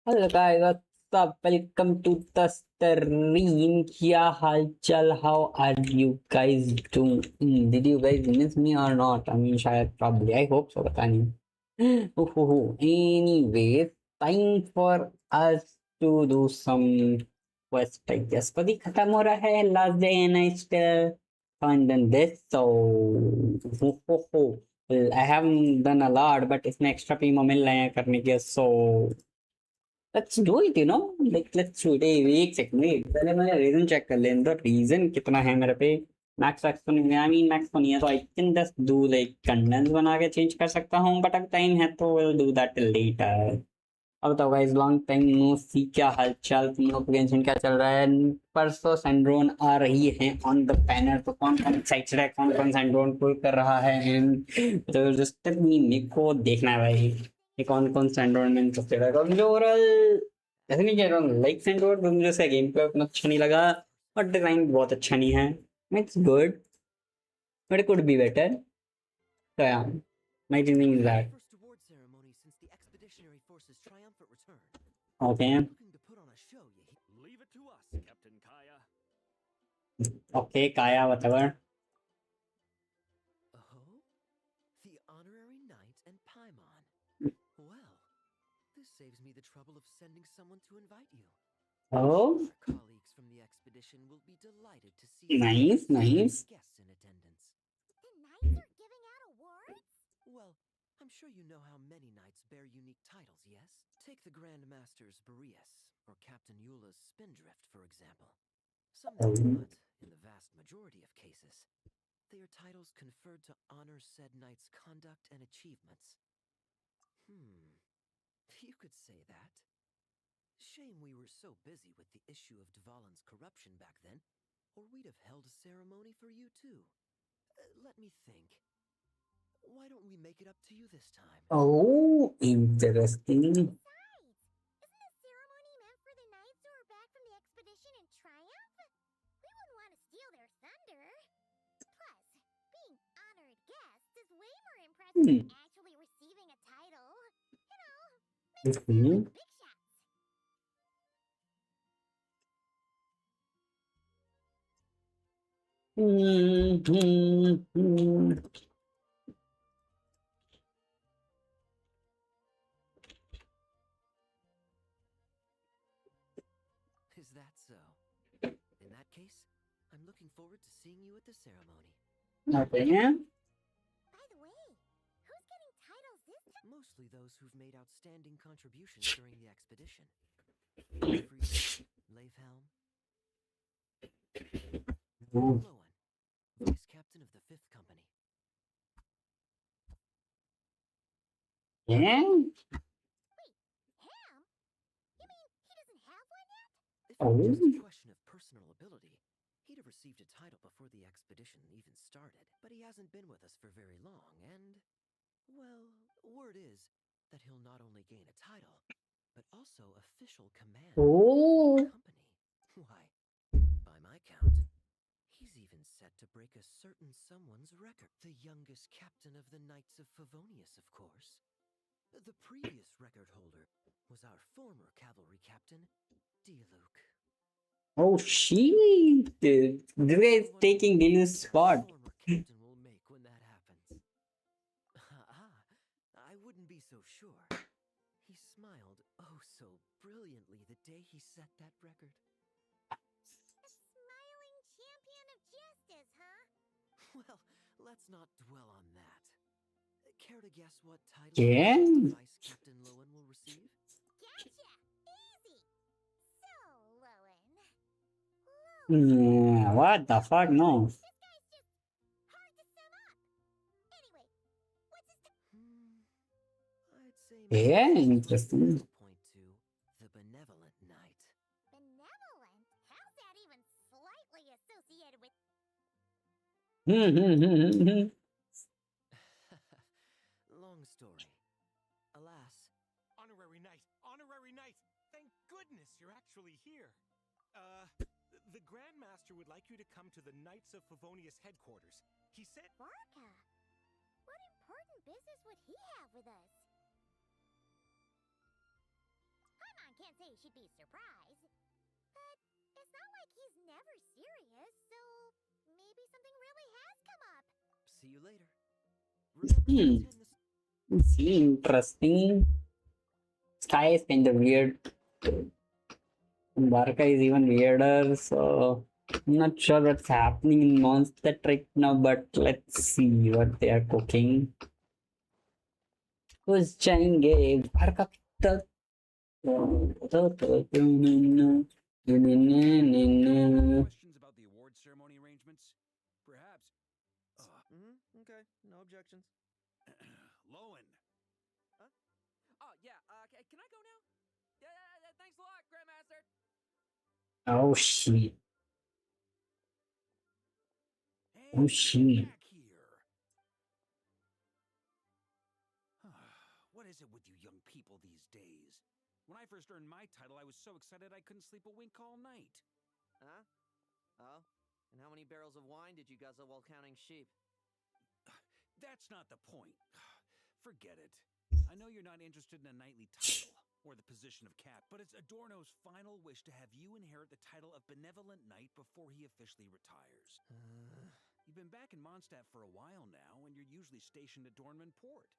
Hello guys, what's up? Welcome to the stream. क्या हाल चाल? How are you guys doing? Did you guys miss me or not? I mean, शायद probably. I hope so. पता नहीं. Anyways, time for us to do some quest. I guess. कभी खत्म हो रहा है last day and I still haven't done this. So, well, I haven't done a lot, but इसमें extra पीमो मिल रहे हैं करने के. So let's do it like let's do it एक सेकंड वेट पहले मैं रीजन चेक कर लें तो रीजन कितना है मेरे पे मैक्स मैक्स तो नहीं है आई मीन मैक्स तो नहीं है तो I can just do like condense बना के चेंज कर सकता हूँ बट अब टाइम है तो विल डू दैट लेटर अब बताओ गाइस लॉन्ग टाइम नो सी क्या हालचाल तुम लोग गेंशिन क्या चल रहा है परसों सैंड्रोन आ रही है ऑन द बैनर तो कौन कौन एक्साइटेड है कौन कौन सैंड्रोन पुल कर रहा है एंड तो जस्ट मेरे को देखना है भाई ये कौन सैंड्रोन में इंटरेस्टेड है क्योंकि ओवरऑल ऐसे नहीं कह रहा हूँ लाइक सैंड्रोन तो मुझे से गेम प्ले उतना अच्छा नहीं लगा और डिजाइन बहुत अच्छा नहीं है it's good but it could be better तो या my thinking is that okay okay काया whatever Saves me the trouble of sending someone to invite you. Oh, our colleagues from the expedition will be delighted to see nice guests in attendance. The knights are giving out awards? Well, I'm sure you know how many knights bear unique titles, yes? Take the Grand Master's Boreas, or Captain Eula's Spindrift, for example. Some do not, in the vast majority of cases. They are titles conferred to honor said knight's conduct and achievements. You could say that. Shame we were so busy with the issue of Dvalin's corruption back then, or we'd have held a ceremony for you too. Let me think. Why don't we make it up to you this time? Oh, interesting. Besides, isn't the ceremony meant for the knights who are back from the expedition in triumph? We wouldn't want to steal their thunder. Plus, being honored guests is way more impressive than actually receiving a title. You know, make us sound like big shots. Is that so? In that case, I'm looking forward to seeing you at the ceremony. Okay. By the way, who's getting titles this time? Mostly those who've made outstanding contributions during the expedition. Lohen, Vice Captain of the 5th Company. Yeah. Wait, Ham? You mean he doesn't have one yet? If it were just a question of personal ability, he'd have received a title before the expedition even started. But he hasn't been with us for very long, and, well, word is that he'll not only gain a title, but also official command of the company. Why, by my count, he's even set to break a certain someone's record. The youngest captain of the Knights of Favonius, of course. The previous record holder was our former cavalry captain, Diluc. Oh, shit. This guy is taking Diluc's spot. Former captain will make when that happens. I wouldn't be so sure. He smiled oh so brilliantly the day he set that record. A smiling champion of justice, huh? Well, let's not dwell on that. Care to guess what title Vice Captain Lohen will receive? Gotcha! Easy! So, Lohen... What the fuck? No. This guy's just hard to sum up. Anyway, what's his... I'd say... Yeah, interesting. Point to the Benevolent Knight. Benevolent? How's that even slightly associated with... Long story. Alas. Honorary Knight! Thank goodness you're actually here. The Grand Master would like you to come to the Knights of Favonius headquarters. He said... Barca? What important business would he have with us? Come on, can't say she'd be surprised. But it's not like he's never serious, so maybe something really has come up. See you later. Remember to Hmm. attend the See, interesting. Sky is kind of weird. Barca is even weirder, so I'm not sure what's happening in Monster right now, but let's see what they are cooking. Who's जाएंगे Barca तक? Questions about the award ceremony arrangements? Perhaps. Okay, no objections. Lohen. Oh, yeah, can I go now? Yeah, thanks a lot, Grandmaster. Oh shit! Hey, Oh get shit! back here. What is it with you young people these days? When I first earned my title, I was so excited I couldn't sleep a wink all night. Huh? Oh? And how many barrels of wine did you guzzle while counting sheep? That's not the point. Forget it. I know you're not interested in a knightly title or the position of cap, but it's Adorno's final wish to have you inherit the title of Benevolent Knight before he officially retires. You've been back in Mondstadt for a while now, and you're usually stationed at Dornman Port.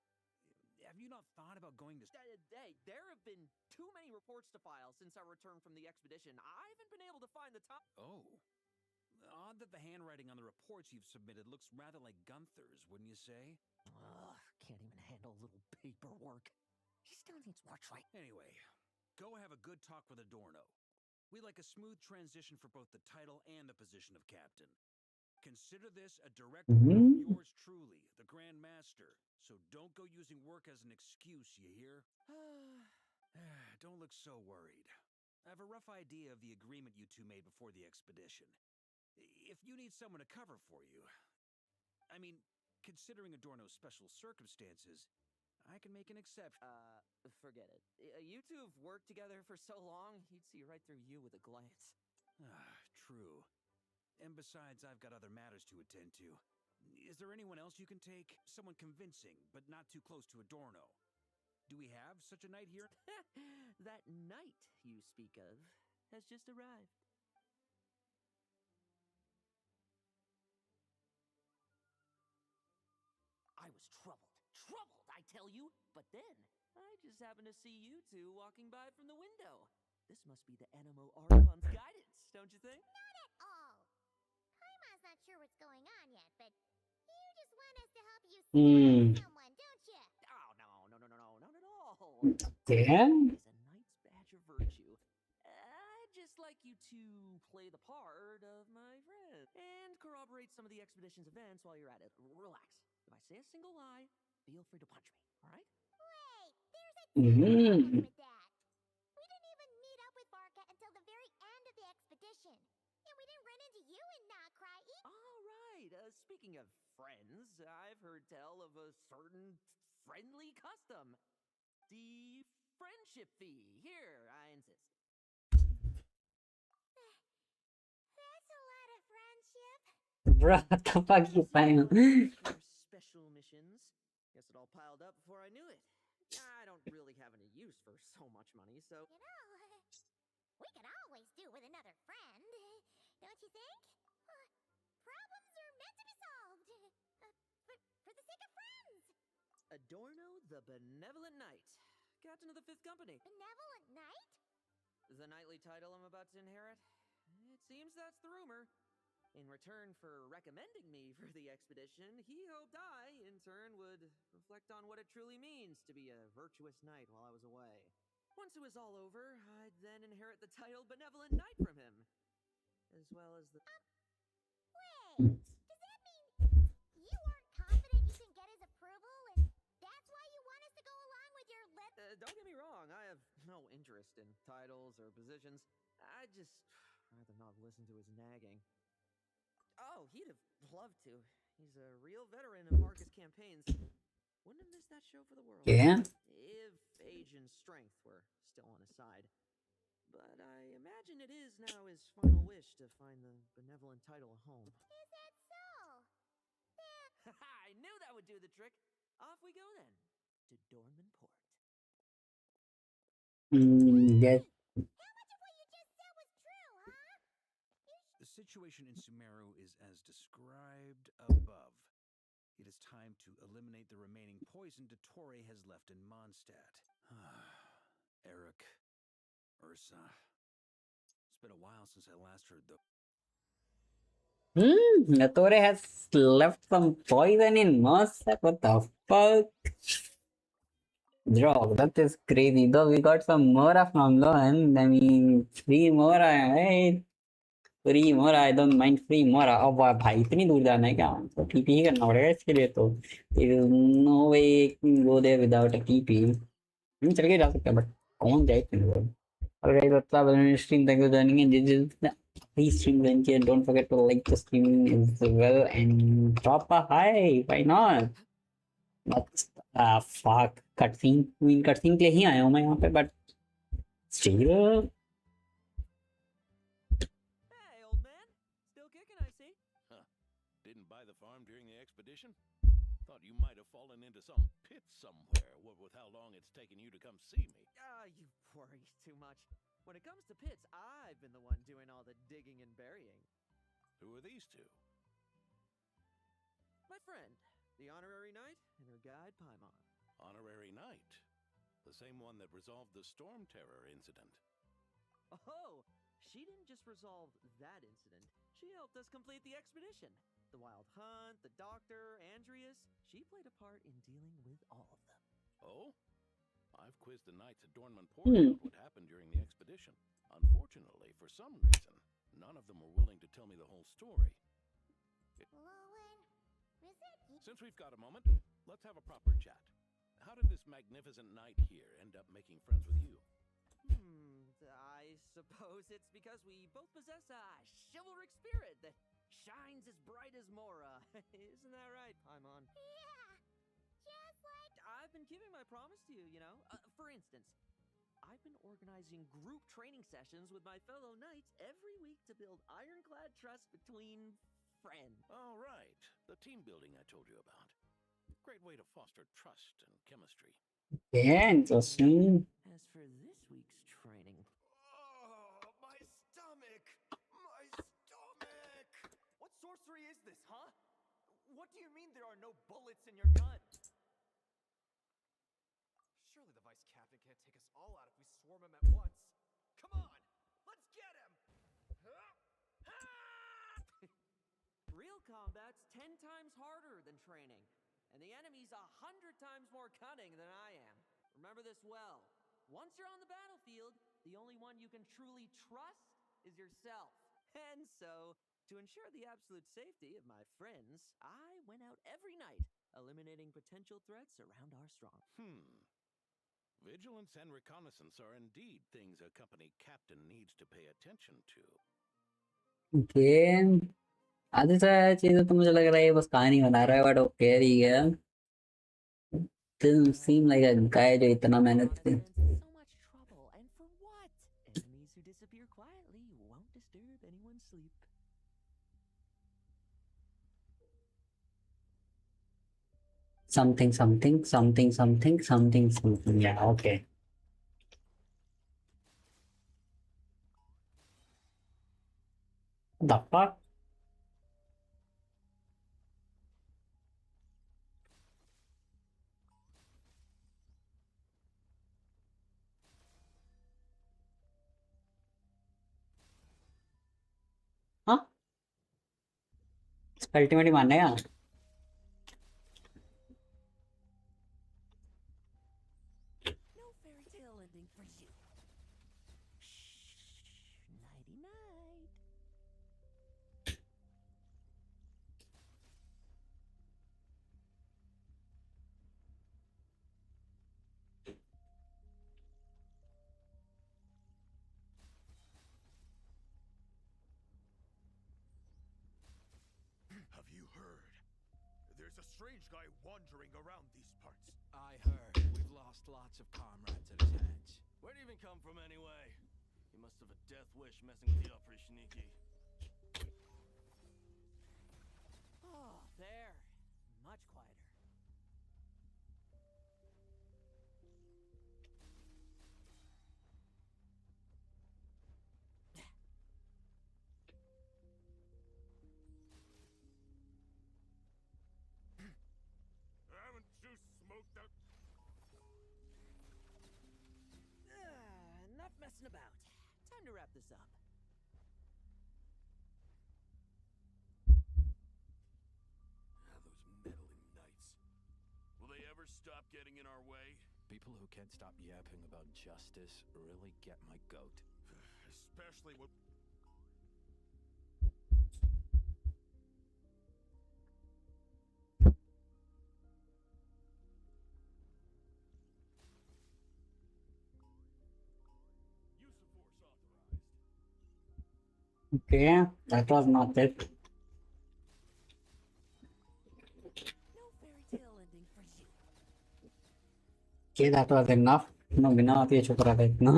Have you not thought about going to... Hey, there have been too many reports to file since our return from the expedition. I haven't been able to find the time. Oh. Odd that the handwriting on the reports you've submitted looks rather like Gunther's, wouldn't you say? Ugh, can't even handle a little paperwork. He still needs work right. Anyway, go have a good talk with Adorno. We'd like a smooth transition for both the title and the position of captain. Consider this a direct order from yours truly, the Grand Master. So don't go using work as an excuse, you hear? Don't look so worried. I have a rough idea of the agreement you two made before the expedition. If you need someone to cover for you, I mean, considering Adorno's special circumstances, I can make an exception. Forget it. You two have worked together for so long, he'd see right through you with a glance. True. And besides, I've got other matters to attend to. Is there anyone else you can take? Someone convincing, but not too close to Adorno. Do we have such a knight here? That knight you speak of has just arrived. I was troubled, I tell you. But then, I just happened to see you two walking by from the window. This must be the Animo Archon's guidance, don't you think? Not at all. Paimon's not sure what's going on yet, but you just want us to help you save someone, don't you? Oh, no, not at all. Damn. It's a knight's badge of virtue. I'd just like you to play the part of my friend and corroborate some of the expedition's events while you're at it. Relax. If I say a single lie, feel free to punch me, all right? Wait, there's a problem with that. We didn't even meet up with Barca until the very end of the expedition. And we didn't run into you in Nocry either. All right. Speaking of friends, I've heard tell of a certain friendly custom. The friendship fee. Here, I insist. That's a lot of friendship. Bro, what the fuck you find? For special missions. Guess it all piled up before I knew it. I don't really have any use for so much money, so... You know, we could always do with another friend. Don't you think? Problems are meant to be solved. For the sake of friends. Adorno the Benevolent Knight. Captain of the 5th Company. Benevolent Knight? The knightly title I'm about to inherit? It seems that's the rumor. In return for recommending me for the expedition, he hoped I, in turn, would reflect on what it truly means to be a virtuous knight while I was away. Once it was all over, I'd then inherit the title Benevolent Knight from him, as well as the... Wait, does that mean you aren't confident you can get his approval, and that's why you want us to go along with your don't get me wrong, I have no interest in titles or positions. I'd just rather not listen to his nagging. Oh, he'd have loved to. He's a real veteran of Marcus campaigns. Wouldn't have missed that show for the world. Yeah. If age and strength were still on his side. But I imagine it is now his final wish to find the benevolent title a home. Is that so? I knew that would do the trick. Off we go then, to Dorman Port. Yes. How much of what you just said was true, huh? The situation in Sumeru is as described above. It is time to eliminate the remaining poison Dottore has left in Mondstadt. Eric, Ursa. It's been a while since I last heard the. Nattore has left some poison in Mossack. What the fuck? Bro, that is crazy. Though we got some Mora from Lohen. I mean, free Mora, right? Free मोरा I don't mind free मोरा अब भाई इतनी दूर जाना है क्या तो टीपी ही करना पड़ेगा इसके लिए तो no way go there without a TP हम चल के जा सकते हैं बट कौन जाए इतनी दूर और guys what's up stream thank you joining in this is please stream link and don't forget to like the stream as well and drop a hi why not but fuck cutscene के लिए ही आया हूं मैं यहाँ पे but still Hey, old man. Still kicking, I see. Huh. Didn't buy the farm during the expedition? Thought you might have fallen into some pit somewhere, what with how long it's taken you to come see me. You worry too much. When it comes to pits, I've been the one doing all the digging and burying. Who are these two? My friend, the honorary knight, and her guide, Paimon. Honorary Knight. The same one that resolved the Storm Terror incident. Oh, she didn't just resolve that incident. She helped us complete the expedition. The Wild Hunt, the Doctor, Andreas. She played a part in dealing with all of them. Oh? I've quizzed the knights at Dornman Port about what happened during the expedition. Unfortunately, for some reason, none of them were willing to tell me the whole story. Lohen, is it you? Since we've got a moment, let's have a proper chat. How did this magnificent knight here end up making friends with you? I suppose it's because we both possess a chivalric spirit that shines as bright as Mora. Isn't that right, Paimon? Yeah, just like I've been keeping my promise to you, you know. For instance, I've been organizing group training sessions with my fellow knights every week to build ironclad trust between friends. Oh, right. The team building I told you about. Great way to foster trust and chemistry. Yeah, interesting. As for this week's training, Oh, my stomach! My stomach! What sorcery is this, huh? What do you mean there are no bullets in your gun? Surely the vice captain can't take us all out if we swarm him at once. Come on, let's get him! real combat's 10 times harder than training, and the enemy's 100 times more cunning than I am. Remember this well. Once you're on the battlefield, the only one you can truly trust is yourself. And so, to ensure the absolute safety of my friends, I went out every night, eliminating potential threats around our strong. Vigilance and reconnaissance are indeed things a company captain needs to pay attention to. Okay आधी सारी चीजें तो मुझे लग रहा है ये बस कहानी बना रहा है बट ओके ठीक है didn't seem like a guy जो इतना मेहनत से So much trouble, and for what? Enemies who disappear quietly won't disturb anyone's sleep. something yeah okay the fuck हाँ अल्टीमेटली मानने का No fairy tale ending for you. Shh, nighty night. Have you heard? There's a strange guy wandering around these parts. I heard. We've lost lots of comrades at his hands. Where'd he even come from anyway? He must have a death wish messing with you up pretty sneaky. Oh, there. Much quieter. messing about. Time to wrap this up. Those meddling knights. Will they ever stop getting in our way? People who can't stop yapping about justice really get my goat. Especially when... Use of force authorized. Okay, that was not it. No fairy tale ending for you. Okay, that was enough. No, बिना बात ये चुप रहा था इतना.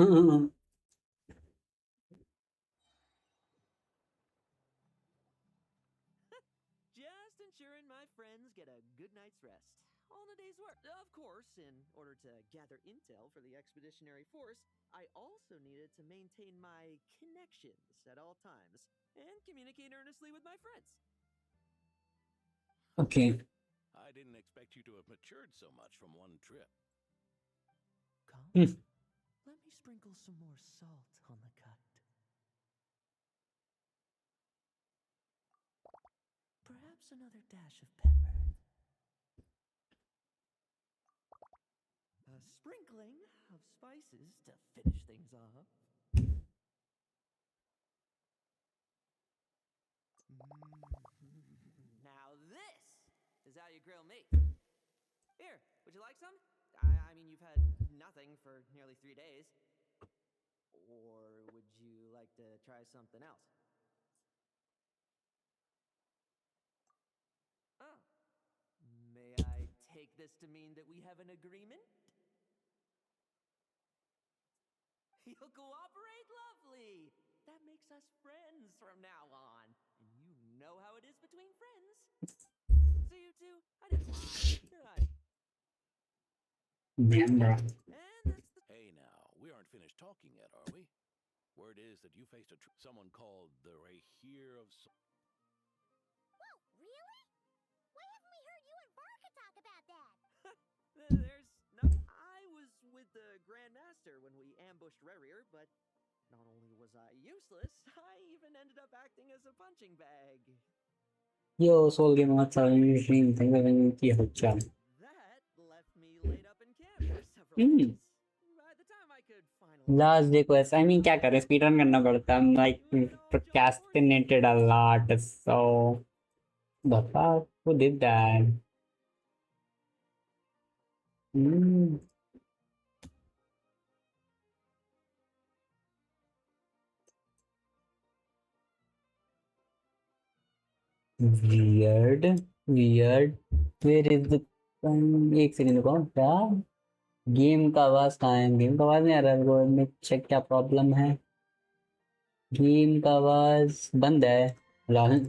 Just ensuring my friends get a good night's rest. All in a day's work. Of course, in order to gather intel for the expeditionary force, I also needed to maintain my connections at all times and communicate earnestly with my friends. Okay. I didn't expect you to have matured so much from one trip. Come, Hmm. let me sprinkle some more salt on the cut. Perhaps another dash of pepper. A sprinkling of spices to finish things off. Now this is how you grill meat. Here, would you like some? I mean, you've had nothing for nearly 3 days. Or would you like to try something else? Oh. May I take this to mean that we have an agreement? You'll cooperate? Lovely! That makes us friends from now on. And you know how it is between friends. So you two, I didn't lie, did I? Damn, bro. And that's the... Hey now, we aren't finished talking yet, are we? Word is that you faced someone called the Rahir of... Whoa, really? Why haven't we heard you and Varka talk about that? There's no... I was with the Grandmaster when we ambushed Rerir, but not only was I useless, I even ended up acting as a punching bag. Yo, soul game मत चल stream thing में की हो चल. That left me laid up in camp for several Hmm. days. By the time I could finally... Last day quest. I mean, क्या करें? Speed run करना पड़ता. I'm like procrastinated a lot. So, the fuck? Who did that? Hmm. Weird. Weird. Where is the... एक second रुको. क्या? Game का आवाज कहाँ है? गेम का आवाज नहीं आ रहा है. वो में चेक क्या प्रॉब्लम है. गेम का आवाज बंद है. लॉहन.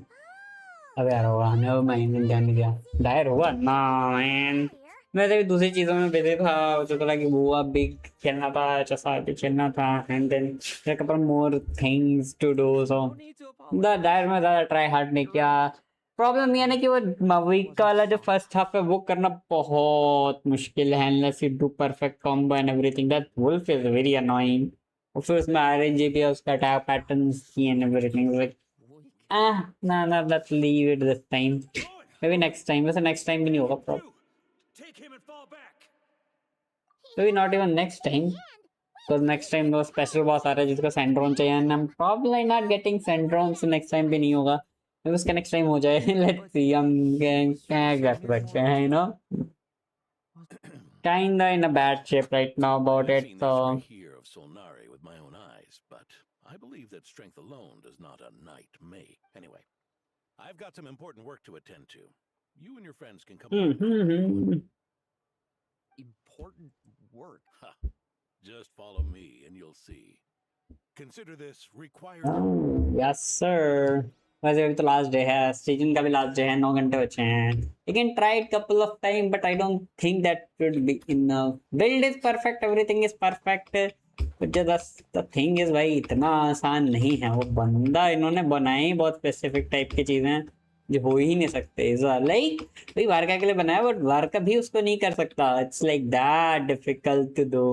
अबे यार होगा. Never mind. ध्यान नहीं दिया. डायर हुआ ना मैन. मैं तो दूसरी चीजों में बिजी था. जो तो कि वो बिग खेलना था. चसा भी खेलना था. And then there couple more things to do. So No need to apologize. द डायर में ज़्यादा ट्राई हार्ड नहीं किया. प्रॉब्लम ये है ना कि वो वीक का वाला जो फर्स्ट हाफ है वो करना बहुत मुश्किल है unless you do perfect combo and everything. That wolf is very annoying. और फिर उसमें RNG भी है. उसका अटैक पैटर्न्स की and everything. Like nah, let's leave it this time. Maybe next time. वैसे next time भी नहीं होगा problem. Take him and fall back. Maybe not even next time. Because next time वो special boss आ रहा है जिसका Sandron चाहिए and I'm probably not getting Sandron, so next time भी नहीं होगा. maybe उसका next time हो जाए. Let's see. हम क्या कर सकते हैं, you know? Kinda in a bad shape right now about I've it. seen So this Rahir of Solnari with my own eyes, but I believe that strength alone does not a knight make. Anyway, I've got some important work to attend to. You and your friends can come along if you'd like to. Important work. Ha. Just follow me and you'll see. Consider this required. yes sir. वैसे अभी तो last day है. Season का भी last day है. 9 घंटे बचे हैं. You can try it couple of time but I don't think that should be enough. Build is perfect, everything is perfect, but just the thing is भाई इतना आसान नहीं है. वो बंदा इन्होंने बनाए ही बहुत स्पेसिफिक टाइप की चीजें जो हो ही नहीं सकते. लाइक भाई वारका के लिए बनाया बट वारका भी उसको नहीं कर सकता. It's like that difficult to do.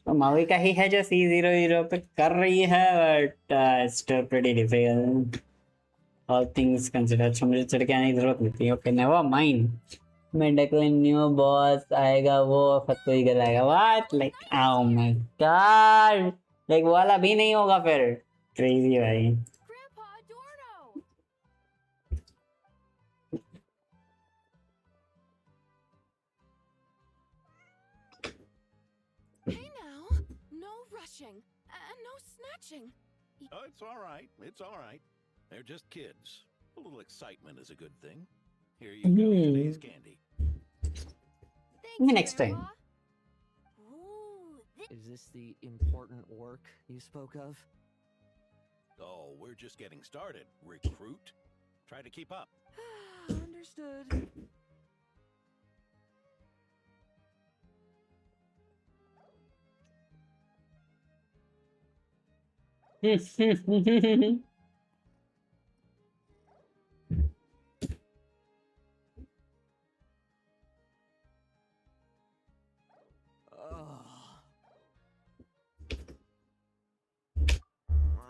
तो मावी का ही है जो C00 पे कर रही है, but still pretty difficult all things consider. अच्छा मुझे चढ़ के आने की जरूरत नहीं थी। Okay never mind. मैं डेक्लेन न्यू बॉस आएगा वो फतो ही गलाएगा। What like oh my god, like वो वाला भी नहीं होगा फिर। क्रेजी भाई। Grandpa Adorno! Hey now, no rushing and no snatching. Oh, it's all right. It's all right. They're just kids. A little excitement is a good thing. Here you go, today's candy. Thanks, Next time. Grandpa. Ooh, Is this the important work you spoke of? Oh, we're just getting started. Recruit. Try to keep up. Understood.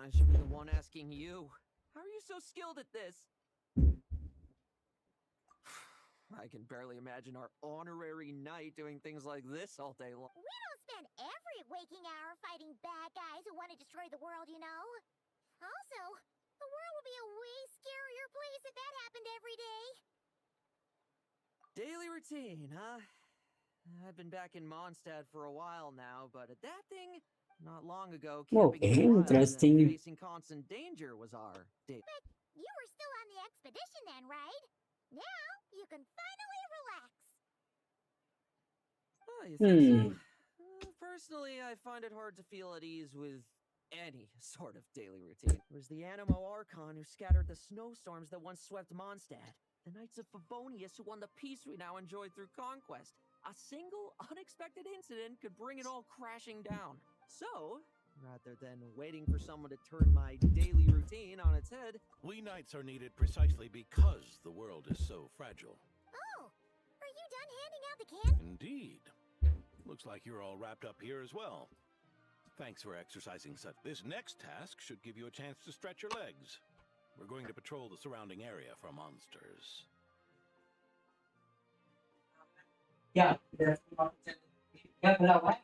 I should be the one asking you. How are you so skilled at this? I can barely imagine our honorary knight doing things like this all day long. we don't spend every waking hour fighting bad guys who want to destroy the world, you know? Also, the world would be a way scarier place if that happened every day. Daily routine, huh? I've been back in Mondstadt for a while now, but adapting not long ago, camping in Okay, the wilds and interesting. facing constant danger was our day. You were still on the expedition then, right? Now you can finally relax. Oh, you think so? Hmm. Personally, I find it hard to feel at ease with any sort of daily routine. It was the Animo Archon who scattered the snowstorms that once swept Mondstadt. The Knights of Favonius who won the peace we now enjoy through conquest. A single unexpected incident could bring it all crashing down. So, rather than waiting for someone to turn my daily routine on its head, We knights are needed precisely because the world is so fragile. Oh, are you done handing out the candy? Indeed. Looks like you're all wrapped up here as well. Thanks for exercising such. This next task should give you a chance to stretch your legs. We're going to patrol the surrounding area for monsters. क्या क्या खुला हुआ है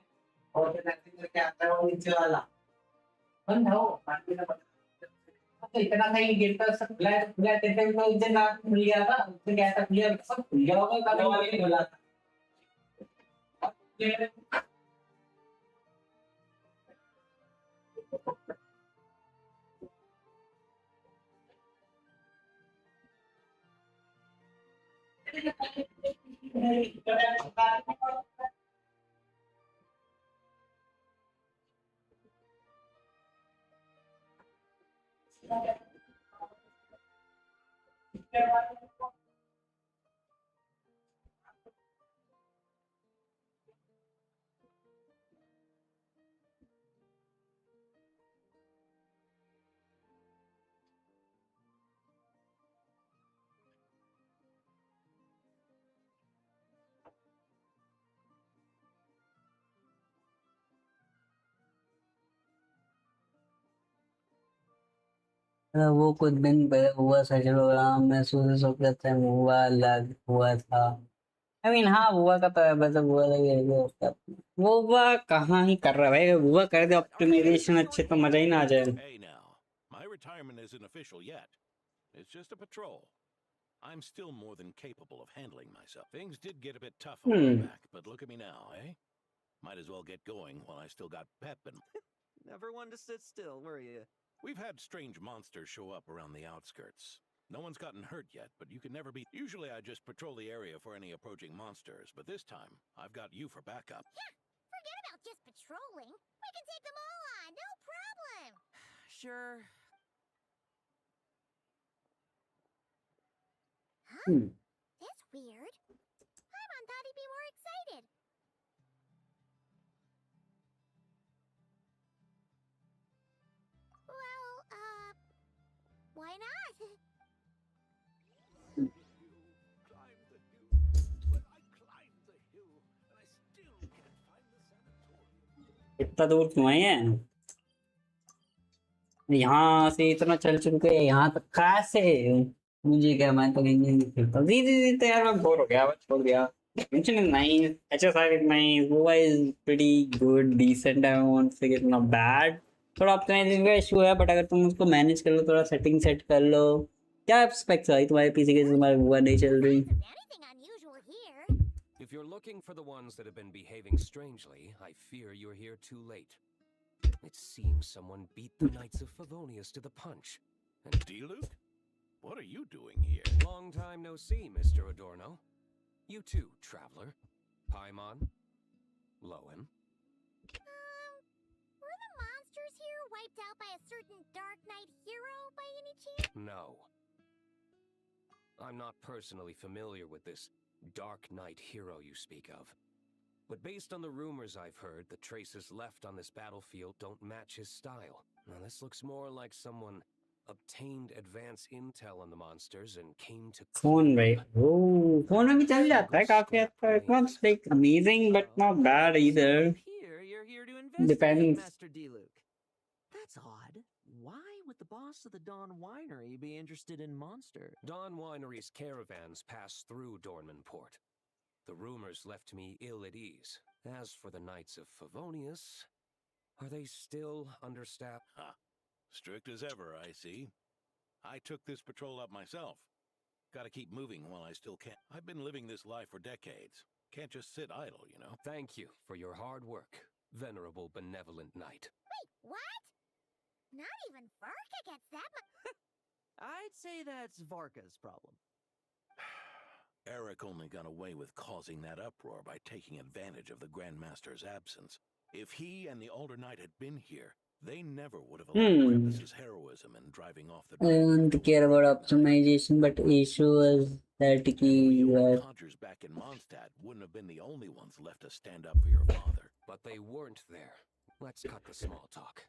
और क्या करके आता है वो नीचे वाला बंद हो पानी का तो इतना सही गेट पर सब खुला है तो खुला है तेरे को उस दिन रात को खुल गया था उससे क्या था खुला सब खुल गया होगा कल वाले ने बोला था वो कुछ दिन पहले हुआ सच प्रोग्राम में सूर्य शुक्ल से हुआ लग हुआ था। आई मीन हाँ बुआ का तो है, बस बुआ लगे वो बुआ कहाँ ही कर रहा है भाई, बुआ कर दे ऑप्टिमाइजेशन अच्छे तो मजा ही ना आ जाए। Hey now, my retirement isn't official yet. It's just a patrol. I'm still more than capable of handling myself. Things did get a bit tough a while back, but look at me now, eh? Might as well get going while I still got pep and... never one to sit still, were you? We've had strange monsters show up around the outskirts. No one's gotten hurt yet, but you can never be... Usually I just patrol the area for any approaching monsters, but this time, I've got you for backup. Yeah, forget about just patrolling. We can take them all on, no problem. Sure. Huh? That's weird. Paimon thought he'd be more excited. Well, why not? Climb the hill. Well, I climbed the hill, and I still can't find the sanatorium. इतना दूर क्यों आए हैं? यहाँ से इतना चल चुके हैं, यहाँ तक कहाँ से? मुझे क्या, मैं तो नहीं नहीं खेलता। जी जी जी, तो यार मैं बोर हो गया, बस छोड़ दिया। Genshin is nice, HSI is nice, WoW is pretty good, decent, I won't say it's not bad। थोड़ा ऑप्टिमाइजेशन का इशू है, बट अगर तुम उसको मैनेज कर लो, थोड़ा सेटिंग सेट कर लो। क्या स्पेक्स है तुम्हारे पीसी के, तुम्हारे WoW नहीं चल रही? Signs of anything unusual here. If you're looking for the ones that have been behaving strangely, I fear you're here too late. It seems someone beat the Knights of Favonius to the punch. And D-Luke? What are you doing here? long time no see, Mr. Adorno. You too, traveler. Paimon. Lohen. Were the monsters here wiped out by a certain Dark Knight hero by any chance? No. I'm not personally familiar with this Dark Knight hero you speak of. But based on the rumors I've heard, the traces left on this battlefield don't match his style. Now this looks more like someone obtained advanced intel on the monsters and came to phone भाई, ओ phone में भी चल जाता है काफी हद तक। It's not like amazing, but not bad either. Here, you're here to investigate, Depends. Master D-Luke. That's odd. Why would the boss of the Dawn Winery be interested in Monster? Dawn Winery's caravans pass through Dornman Port. The rumors left me ill at ease. As for the Knights of Favonius, are they still understaffed? Huh. Strict as ever, I see. I took this patrol up myself. Gotta keep moving while I still can. I've been living this life for decades. Can't just sit idle, you know? Thank you for your hard work, venerable benevolent knight. Wait, what? Not even Varka gets that much. I'd say that's Varka's problem. Eric only got away with causing that uproar by taking advantage of the Grandmaster's absence. If he and the Alder Knight had been here, they never would have allowed Krampus's heroism in driving off the I don't care about optimization, but issue is that You you and Codgers back in Mondstadt wouldn't have been the only ones left to stand up for your father. But they weren't there. Let's cut the small talk.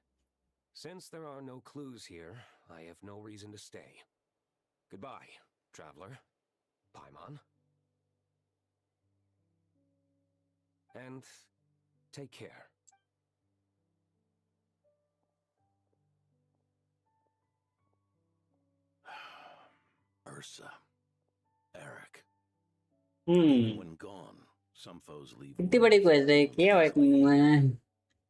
Since there are no clues here, I have no reason to stay. Goodbye, traveler. Paimon. And take care. Ursa. Eric. Hmm. When gone, some foes leave. कितनी बड़ी quest है क्या भाई?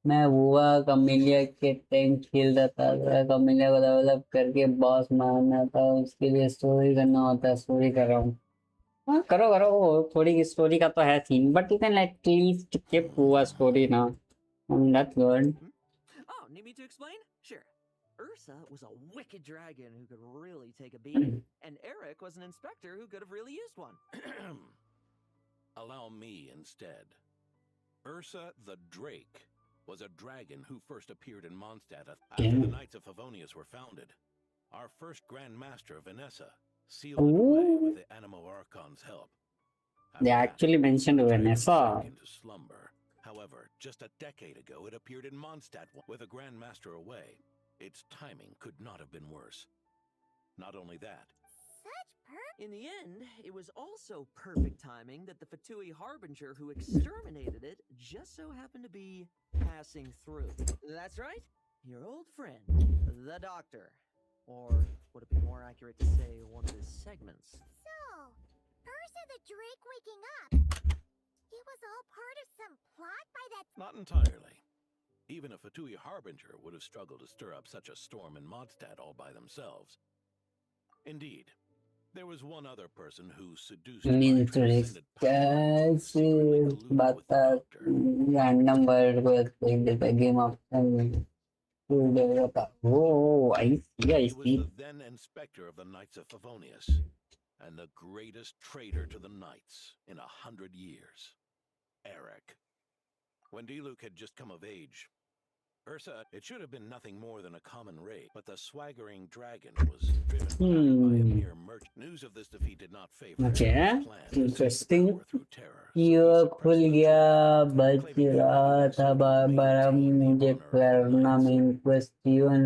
मैं हुआ कमिलिया के tank खेल रहा था, कमिलिया को डेवलप करके बॉस मारना था, उसके लिए स्टोरी करना होता है, स्टोरी कर रहा हूँ। हाँ करो करो, थोड़ी स्टोरी का तो है scene, but you can at least keep हुआ स्टोरी ना, that's good. Oh, need me to explain? Sure. Ursa was a wicked dragon who could really take a beating, and Eric was an inspector who could have really used one. Allow me instead. Ursa the Drake was a dragon who first appeared in Mondstadt after the Knights of Favonius were founded. Our first Grand Master, Vanessa, sealed it away with the Animo Archon's help. They actually mentioned Vanessa. Into slumber. However, just a decade ago, it appeared in Mondstadt with a Grand Master away. Its timing could not have been worse. Not only that, In the end, it was also perfect timing that the Fatui Harbinger who exterminated it just so happened to be passing through. That's right, your old friend, the Doctor. Or would it be more accurate to say one of his segments? So, Ursa the Drake waking up. It was all part of some plot by that. not entirely. Even a Fatui Harbinger would have struggled to stir up such a storm in Mondstadt all by themselves. Indeed, there was one other person who seduced by transcendent power, secretly colluded with the Doctor. Random word को देख देता game of oh I see I He was see the then inspector of the Knights of Favonius, and the greatest traitor to the Knights in 100 years. Eric. When D-Luke had just come of age, Ursa, it should have been nothing more than a common raid, but the swaggering dragon was driven mad by a mere merchant. News of this defeat did not favor Okay, Eric's plan to seize interesting. power through terror. So ये he खुल suppressed the गया, truth, बच claiming रहा that था he बार बार, अब maintained the मुझे honor of the करना Knights. में इंटरेस्ट जीवन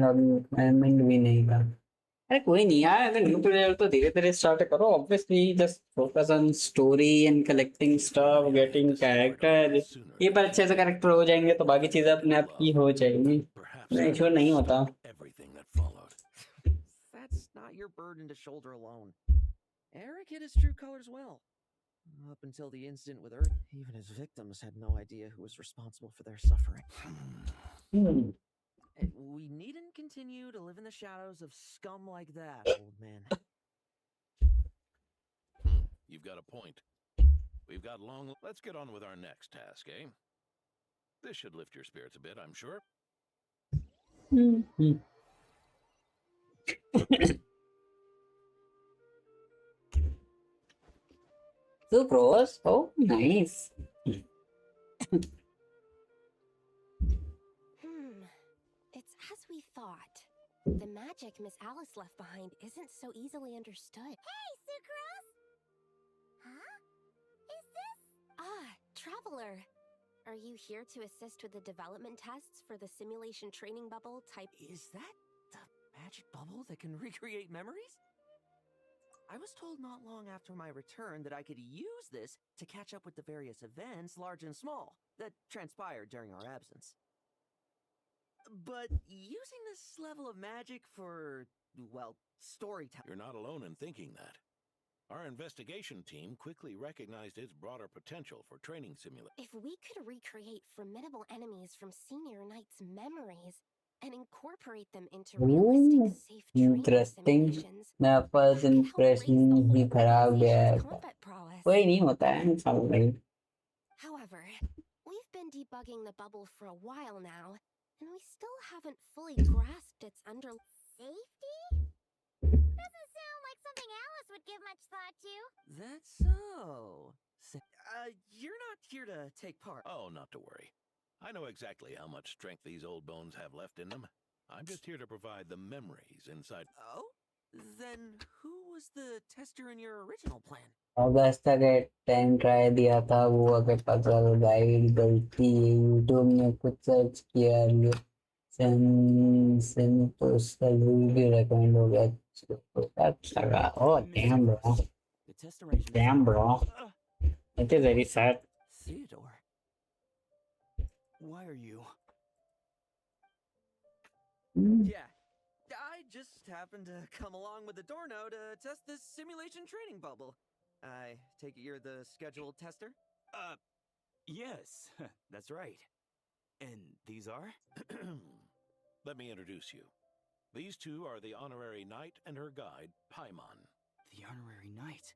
पेमेंट भी नहीं था। अरे कोई नहीं यार, अगर न्यू प्लेयर तो धीरे धीरे स्टार्ट करो, obviously just focus on story and collecting stuff, Maybe I have getting to start over character. sooner ये पर than अच्छे से later. कैरेक्टर हो जाएंगे तो बाकी चीजें अपने आप की हो जाएंगी, Perhaps I इश्योर would नहीं होता। stop everything that followed. That's not your burden to shoulder alone. Eric hid his true colors well. Up until the incident with Earth, even his victims had no idea who was responsible for their suffering. Hmm. We needn't continue to live in the shadows of scum like that, old man. You've got a point. We've got long. Let's get on with our next task, eh? This should lift your spirits a bit, I'm sure. Sucrose, oh nice. It's as we thought. The magic Miss Alice left behind isn't so easily understood. Hey, Sucrose! Huh? Is this? Ah, Traveler. Are you here to assist with the development tests for the simulation training bubble type? Is that the magic bubble that can recreate memories? I was told not long after my return that I could use this to catch up with the various events, large and small, that transpired during our absence. But using this level of magic for, well, storytelling. You're not alone in thinking that. Our investigation team quickly recognized its broader potential for training simulation. If we could recreate formidable enemies from Senior Knight's memories and incorporate them into realistic, safe training Interesting. simulations, मेरा first impression ही खराब गया है। combat prowess. कोई नहीं होता है, चल रही। However, we've been debugging the bubble for a while now, and we still haven't fully grasped its Safety? Doesn't sound like something Alice would give much thought to. That's so. You're not here to take part. Oh, not to worry. I know exactly how much strength these old bones have left in them. I'm just here to provide the memories inside. Oh? Then who was the tester in your original plan? अगस्त का 10 try दिया था, वो अगर puzzle guide गलती YouTube में कुछ search किया, तो उसका भी रेकमेंड हो गया, अच्छा लगा। Oh damn bro, damn bro, it is very sad. Theodore. Why are you? Yeah. I just happened to come along with the Dorno to test this simulation training bubble. I take it you're the scheduled tester? Yes, that's right. And these are? Let me introduce you. These two are the honorary knight and her guide, Paimon. The honorary knight?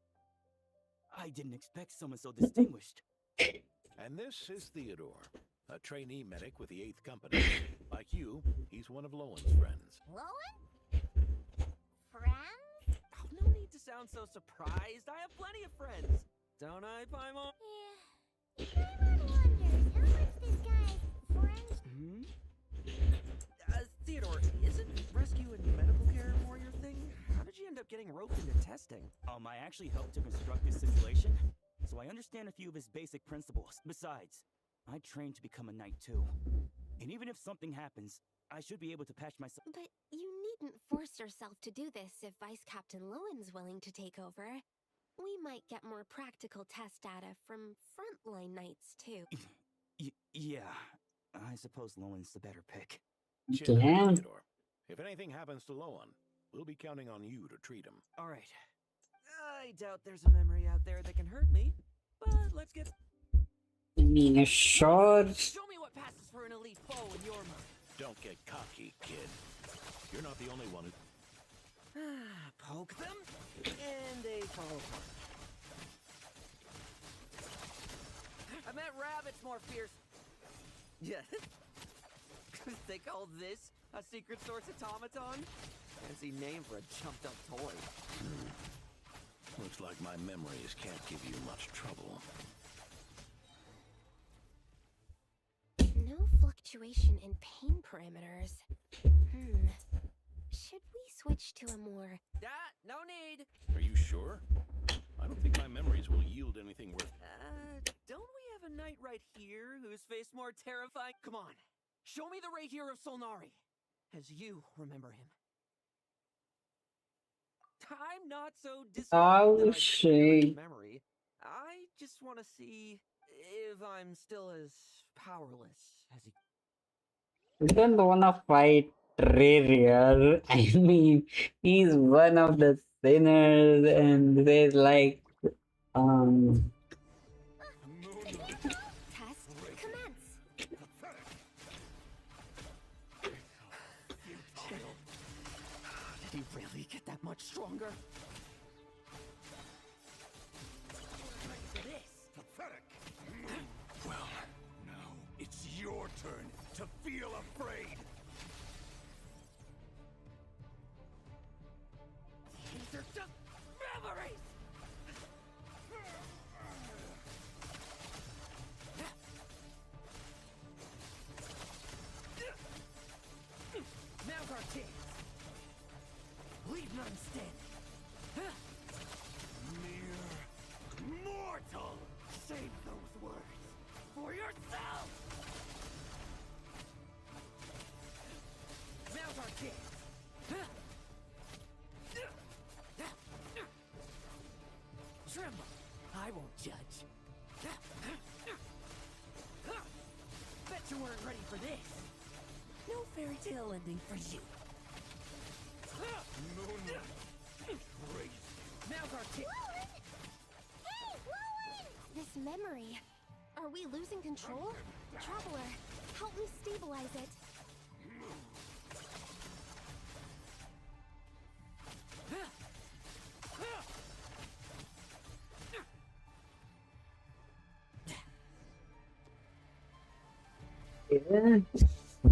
I didn't expect someone so distinguished. And this is Theodore, a trainee medic with the 8th Company. Like you, he's one of Lohen's friends. Lohen? Friends? Oh, no need to sound so surprised. I have plenty of friends. Don't I, Paimon? Yeah. Paimon wonders how much this guy's friends. Theodore, isn't rescue and medical care more your thing? How did you end up getting roped into testing? I actually helped to construct this simulation, so I understand a few of his basic principles. Besides, I trained to become a knight too. And even if something happens, I should be able to patch myself. But you needn't force yourself to do this if Vice Captain Lowen's willing to take over. We might get more practical test data from frontline knights too. Yeah, I suppose Lowen's the better pick. Cheer up, Damn. Theodore. If anything happens to Lohen, we'll be counting on you to treat him. All right. I doubt there's a memory out there that can hurt me, but let's get... I mean, sure. Show me what passes for an elite foe in your mind. Don't get cocky, kid. You're not the only one who... Poke them, and they fall apart. I met rabbits more fierce. Yeah. They call this a secret source automaton? Fancy name for a chumped up toy. Looks like my memories can't give you much trouble. No fluctuation in pain parameters. Should we switch to a more... No need. Are you sure? I don't think my memories will yield anything worth... Don't we have a knight right here who's faced more terrifying... Come on. Show me the Rahier of Solnari, as you remember him. I'm not so disappointed Oh that I've shit. memory. I just want to see if I'm still as powerless as he. You don't wanna fight Ririer. I mean, he's one of the sinners, and there's like, um, Test commence. Did he really get that much stronger? Pathetic. Well, now it's your turn to feel afraid. These are just memories! Now's our chance. Leave none standing. Mere mortal. Save those words for yourself! Now's our chance. Tremble. I won't judge. Bet you weren't ready for this. No fairy tale ending for you. Crazy. Now's our chance. Lohen! Hey, Lohen! This memory. Are we losing control? Traveler, help me stabilize it.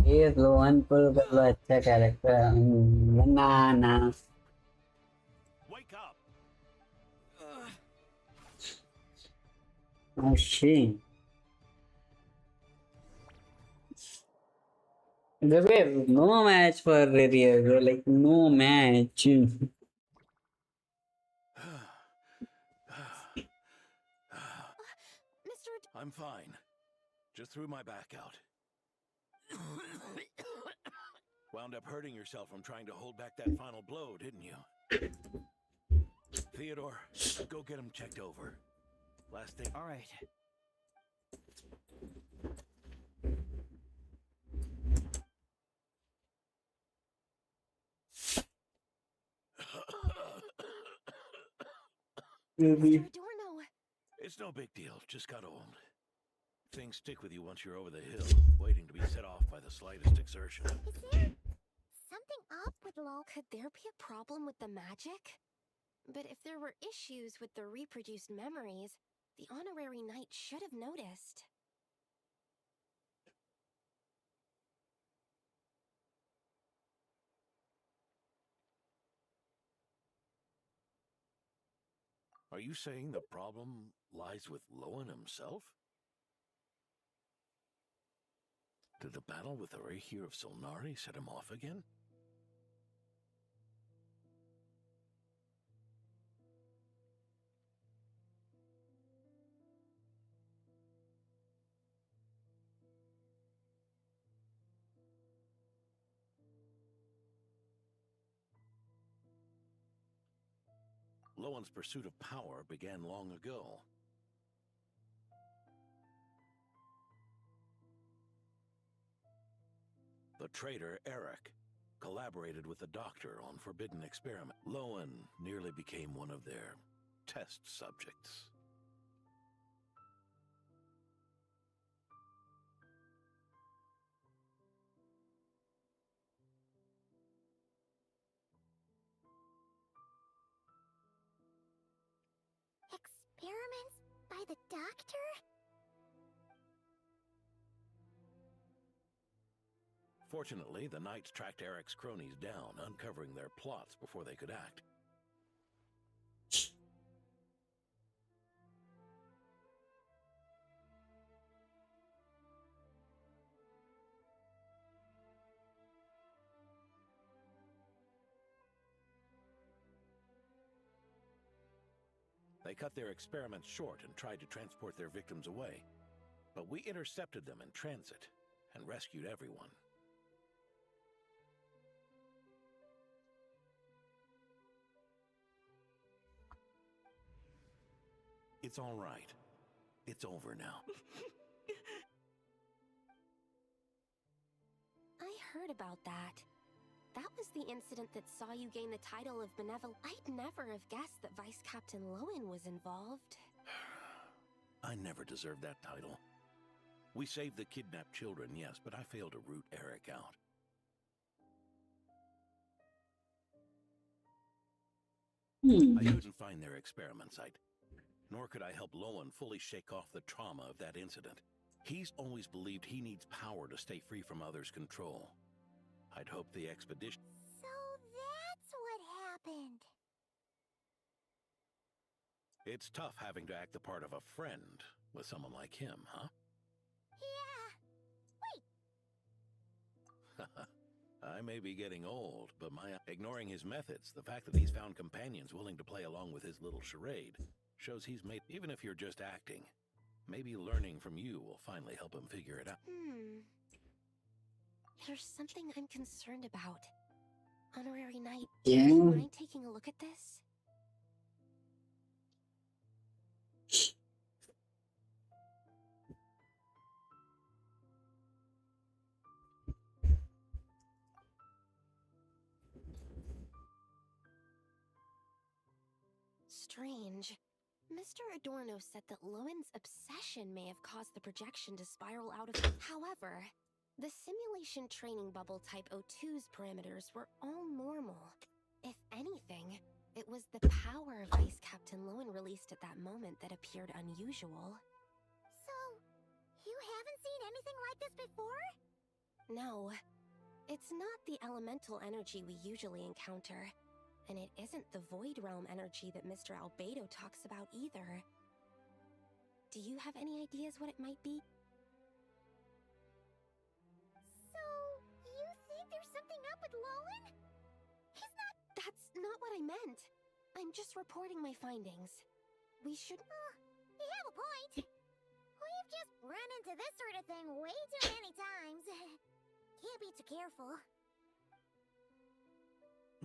ये लोहन पर मतलब अच्छा character banana. Wake up! Oh shit. There's no match for Ririer, bro. Like no match. Mr. I'm fine. Just threw my back out. Wound up hurting yourself from trying to hold back that final blow, didn't you? Theodore, go get him checked over. Last thing. All right. Maybe. Mr. Adorno, It's no big deal. Just got old. Things stick with you once you're over the hill, waiting to be set off by the slightest exertion. is there something up with Lol? Could there be a problem with the magic? But if there were issues with the reproduced memories, the honorary knight should have noticed. Are you saying the problem lies with Lohen himself? Did the battle with the Rahir of Solnari set him off again? Lowen's pursuit of power began long ago. The traitor, Eric, collaborated with the doctor on forbidden experiment. Lohen nearly became one of their test subjects. Experiments by the doctor? Fortunately, the Knights tracked Eric's cronies down, uncovering their plots before they could act. They cut their experiments short and tried to transport their victims away, but we intercepted them in transit and rescued everyone. It's all right. It's over now. I heard about that. That was the incident that saw you gain the title of Benevolent. I'd never have guessed that Vice Captain Lohen was involved. I never deserved that title. We saved the kidnapped children, yes, but I failed to root Eric out. I couldn't find their experiment site, nor could I help Lohen fully shake off the trauma of that incident. He's always believed he needs power to stay free from others' control. I'd hoped the expedition... So that's what happened. It's tough having to act the part of a friend with someone like him, huh? Yeah. I may be getting old, but ignoring his methods, the fact that he's found companions willing to play along with his little charade, shows he's made... Even if you're just acting, maybe learning from you will finally help him figure it out. There's something I'm concerned about. Honorary Knight, Yeah. do you mind taking a look at this? Strange. Mr. Adorno said that Lowen's obsession may have caused the projection to spiral out of... However, the simulation training bubble type O2's parameters were all normal. If anything, it was the power Vice Captain Lohen released at that moment that appeared unusual. So, you haven't seen anything like this before? No. It's not the elemental energy we usually encounter. And it isn't the Void Realm energy that Mr. Albedo talks about either. Do you have any ideas what it might be? So, you think there's something up with Lohen? He's not... That's not what I meant. I'm just reporting my findings. We should... you have a point. We've just run into this sort of thing way too many times. Can't be too careful.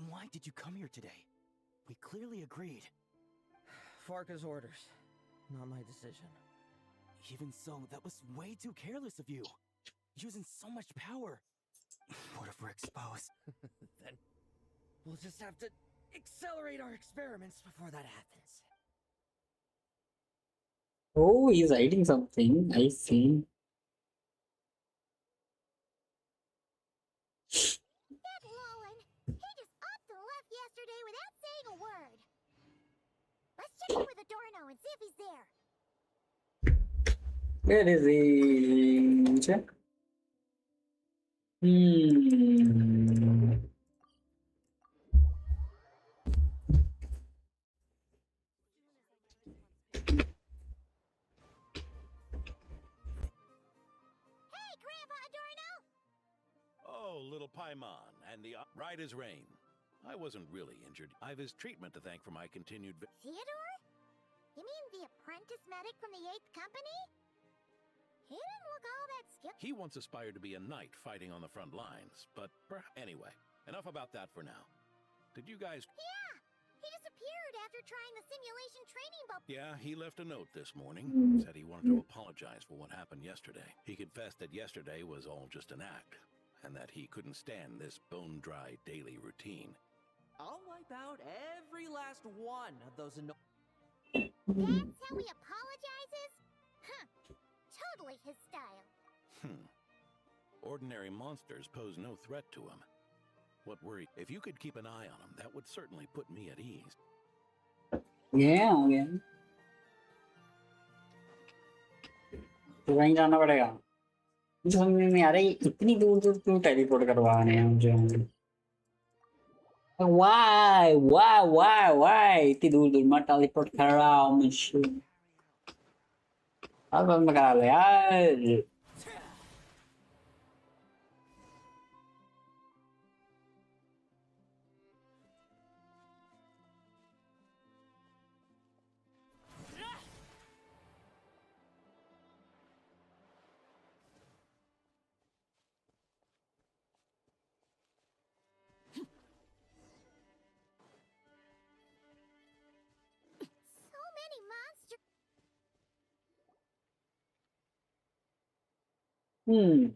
Why did you come here today? We clearly agreed. Farka's orders, not my decision. Even so, that was way too careless of you. Using so much power. What if we're exposed? Then we'll just have to accelerate our experiments before that happens. Oh, he's hiding something. I see. That Lohen, he just upped and left yesterday without saying a word. Let's check in with Adorno and see if he's there. Where is he? Check. Hey, Grandpa Adorno! Oh, little Paimon, and the right as rain. I wasn't really injured. I've his treatment to thank for my continued... Theodore? You mean the apprentice medic from the 8th Company? He didn't look all that skilled. He once aspired to be a knight fighting on the front lines, but anyway, enough about that for now. Did you guys... Yeah! He disappeared after trying the simulation training bubble. Yeah, he left a note this morning. Said he wanted to apologize for what happened yesterday. He confessed that yesterday was all just an act, and that he couldn't stand this bone-dry daily routine. I'll wipe out every last one of those That's how he apologizes? Huh. Totally his style. Ordinary monsters pose no threat to him. What worry? If you could keep an eye on him, that would certainly put me at ease. Yeah, yeah. तो वहीं जाना पड़ेगा। मुझे समझ में नहीं आ रही इतनी दूर दूर क्यों टेलीपोर्ट करवा रहे हैं मुझे। Why इतनी दूर दूर मत टेलीपोर्ट कराओ मुझे। अब मैं करा ले यार। So many monsters. Hmm.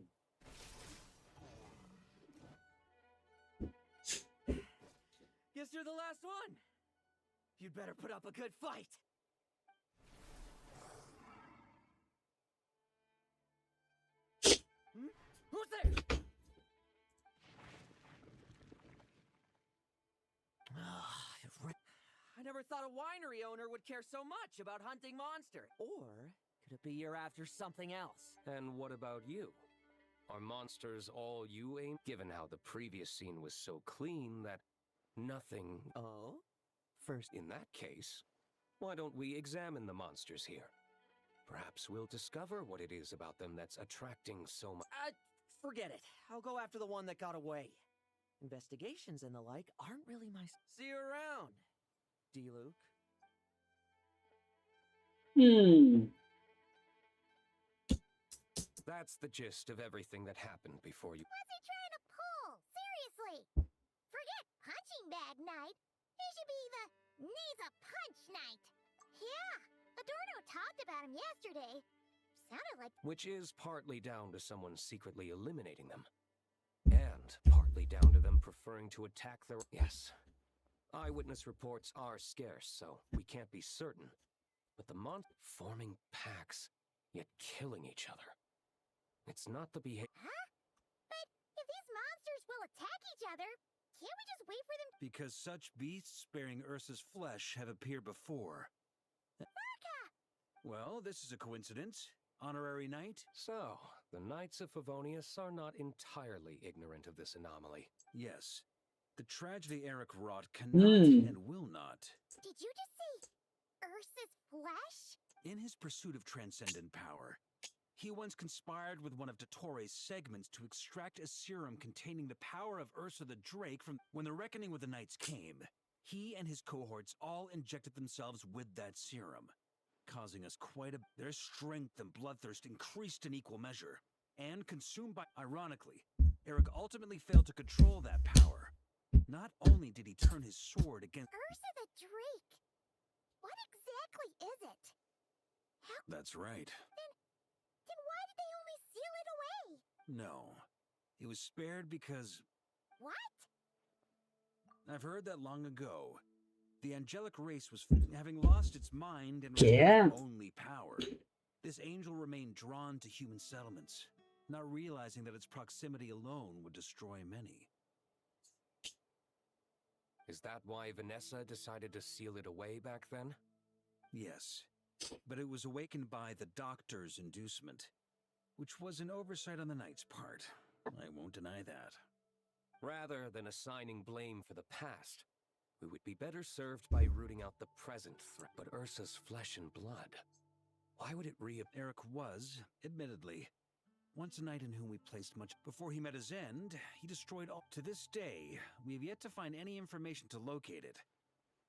Guess you're the last one. You'd better put up a good fight. Hmm? Who's there? I never thought a winery owner would care so much about hunting monsters. Or could it be you're after something else? And what about you? Are monsters all you aim? Given how the previous scene was so clean that nothing... Oh? First, in that case, why don't we examine the monsters here? Perhaps we'll discover what it is about them that's attracting so much. Forget it. I'll go after the one that got away. Investigations and the like aren't really my... See you around, D-Luke. Hmm. That's the gist of everything that happened before you... What's he trying to pull? Seriously! Forget punching bag night. It should be the needs a punch night. Yeah, Adorno talked about him yesterday. Sounded like... Which is partly down to someone secretly eliminating them. And partly down to them preferring to attack their... Yes. Eyewitness reports are scarce, so we can't be certain. But the forming packs, yet killing each other. It's not the behavior... Huh? But if these monsters will attack each other, can't we just wait for them... Because such beasts bearing Ursa's flesh have appeared before. Well, this is a coincidence. Honorary knight? So, the Knights of Favonius are not entirely ignorant of this anomaly. Yes. The tragedy Eric wrought cannot Hmm. and will not. Did you just say Ursa's flesh? In his pursuit of transcendent power, he once conspired with one of Dottores' segments to extract a serum containing the power of Ursa the Drake from... When the reckoning with the Knights came, he and his cohorts all injected themselves with that serum, causing us quite a... Their strength and bloodthirst increased in equal measure, and consumed by... Ironically, Eric ultimately failed to control that power. Not only did he turn his sword against... Ursa the Drake. What exactly is it? How... That's right. Then why did they only seal it away? No. It was spared because... What? I've heard that long ago, the angelic race was having lost its mind and Yeah. only power. This angel remained drawn to human settlements, not realizing that its proximity alone would destroy many. Is that why Vanessa decided to seal it away back then? Yes, but it was awakened by the doctor's inducement, which was an oversight on the knight's part. I won't deny that. Rather than assigning blame for the past, we would be better served by rooting out the present threat. But Ursa's flesh and blood, why would it Eric was, admittedly, once a knight in whom we placed much. Before he met his end, he destroyed all. To this day, we have yet to find any information to locate it.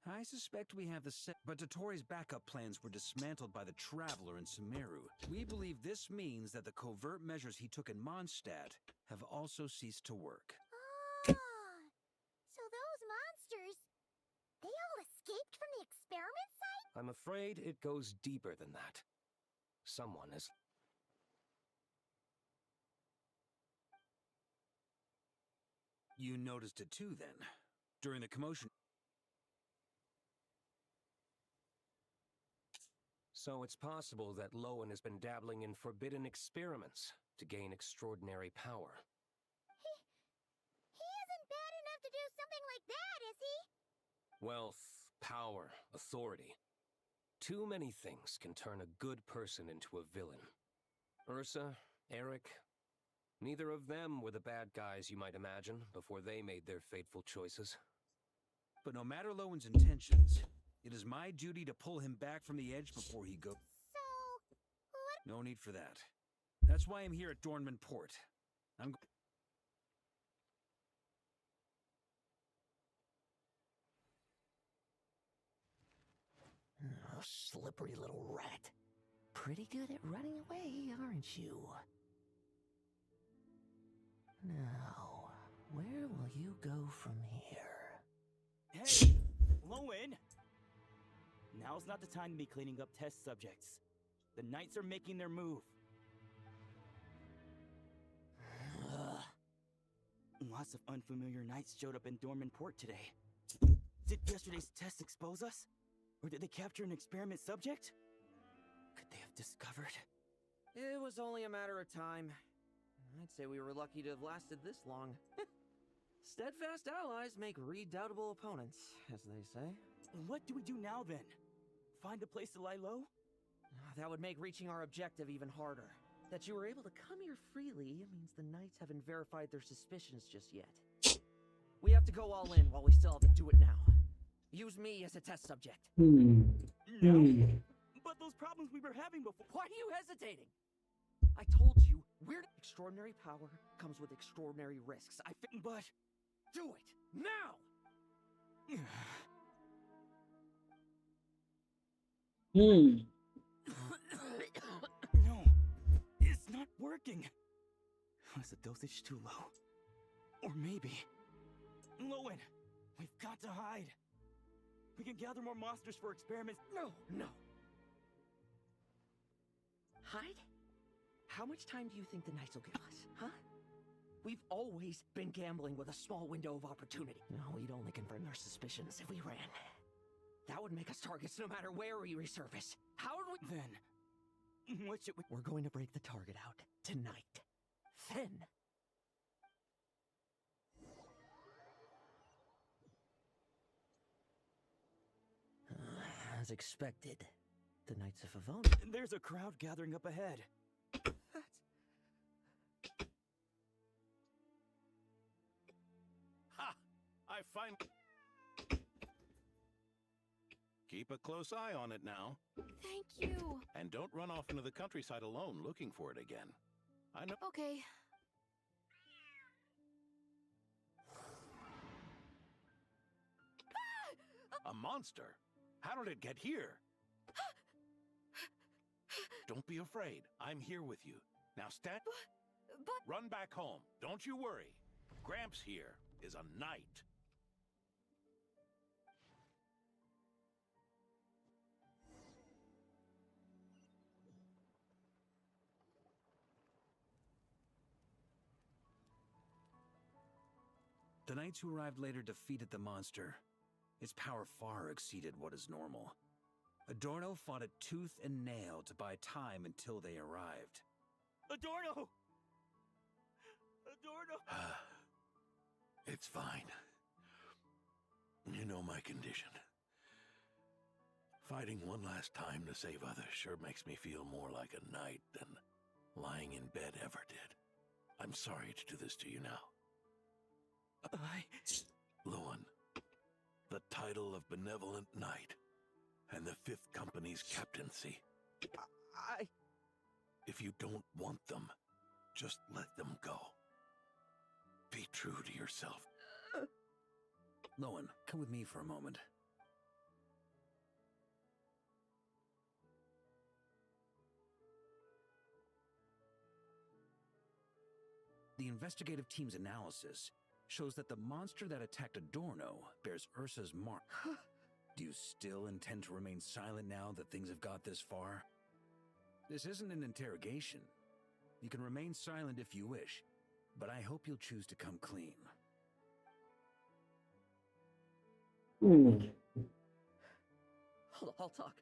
I suspect we have the set, but Dottores' backup plans were dismantled by the Traveler in Sumeru. We believe this means that the covert measures he took in Mondstadt have also ceased to work. Ah, so those monsters, they all escaped from the experiment site? I'm afraid it goes deeper than that. Someone is... You noticed it too, then? During the commotion... So it's possible that Lohen has been dabbling in forbidden experiments to gain extraordinary power. He isn't bad enough to do something like that, is he? Wealth, power, authority. Too many things can turn a good person into a villain. Ursa, Eric, neither of them were the bad guys you might imagine before they made their fateful choices. But no matter Lowen's intentions, it is my duty to pull him back from the edge before he goes. So, what? No need for that. That's why I'm here at Dornman Port. Oh, slippery little rat. Pretty good at running away, aren't you? Now, where will you go from here? Hey, Lohen! Now's not the time to be cleaning up test subjects. The Knights are making their move. Lots of unfamiliar knights showed up in Dorman Port today. Did yesterday's test expose us? Or did they capture an experiment subject? Could they have discovered? It was only a matter of time. I'd say we were lucky to have lasted this long. Steadfast allies make redoubtable opponents, as they say. What do we do now then? Find a place to lie low? That would make reaching our objective even harder. That you were able to come here freely means the Knights haven't verified their suspicions just yet. We have to go all in while we still have to do it now. Use me as a test subject. No. But those problems we were having before. Why are you hesitating? I told you, extraordinary power comes with extraordinary risks. But do it now. No, it's not working. Was the dosage too low? Or maybe... Lohen, we've got to hide. We can gather more monsters for experiments. No. Hide? How much time do you think the Knights will give us, huh? We've always been gambling with a small window of opportunity. No, we'd only confirm their suspicions if we ran. That would make us targets no matter where we resurface. How would we... Then, what should we... We're going to break the target out tonight. Then... As expected, the Knights of Favonius... There's a crowd gathering up ahead. Ha! I find... Keep a close eye on it now. Thank you. And don't run off into the countryside alone looking for it again. I know... Okay. A monster? How did it get here? Don't be afraid. I'm here with you. Now stand... But... Run back home. Don't you worry. Gramps here is a knight. The knights who arrived later defeated the monster. Its power far exceeded what is normal. Adorno fought it tooth and nail to buy time until they arrived. Adorno! Adorno! It's fine. You know my condition. Fighting one last time to save others sure makes me feel more like a knight than lying in bed ever did. I'm sorry to do this to you now. Lohen, the title of Benevolent Knight, and the 5th Company's captaincy. If you don't want them, just let them go. Be true to yourself. Lohen, come with me for a moment. The investigative team's analysis shows that the monster that attacked Adorno bears Ursa's mark. Do you still intend to remain silent now that things have got this far? This isn't an interrogation. You can remain silent if you wish, but I hope you'll choose to come clean. I'll talk.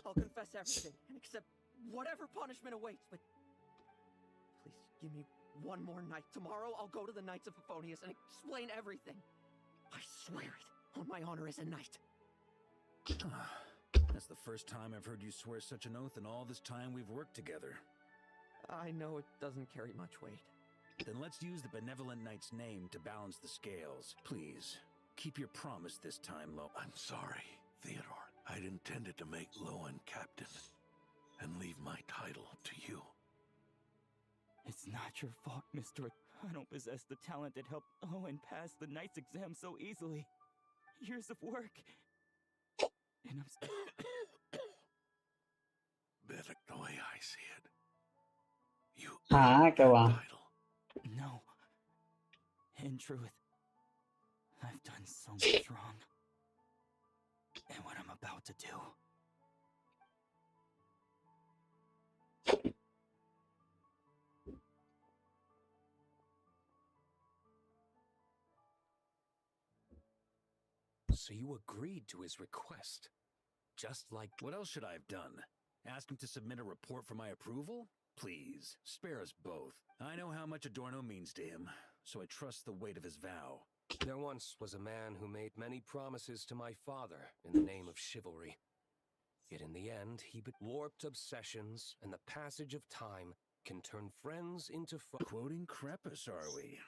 I'll confess everything and accept whatever punishment awaits, but... Please, give me one more night. Tomorrow, I'll go to the Knights of Favonius and explain everything. I swear it, on my honor as a knight. That's the first time I've heard you swear such an oath in all this time we've worked together. I know it doesn't carry much weight. Then let's use the Benevolent Knight's name to balance the scales. Please, keep your promise this time, I'm sorry, Theodore. I'd intended to make Lohen captain and leave my title to you. It's not your fault, Mr. I don't possess the talent that helped Owen pass the Knight's exam so easily. Years of work. And I'm Better the way I see it. You क्या हुआ? title. No. In truth, I've done so much wrong. And what I'm about to do. So you agreed to his request. Just like... What else should I have done? Ask him to submit a report for my approval? Please, spare us both. I know how much Adorno means to him, so I trust the weight of his vow. There once was a man who made many promises to my father in the name of chivalry. Yet in the end, warped obsessions and the passage of time can turn friends into Quoting Crepus, are we?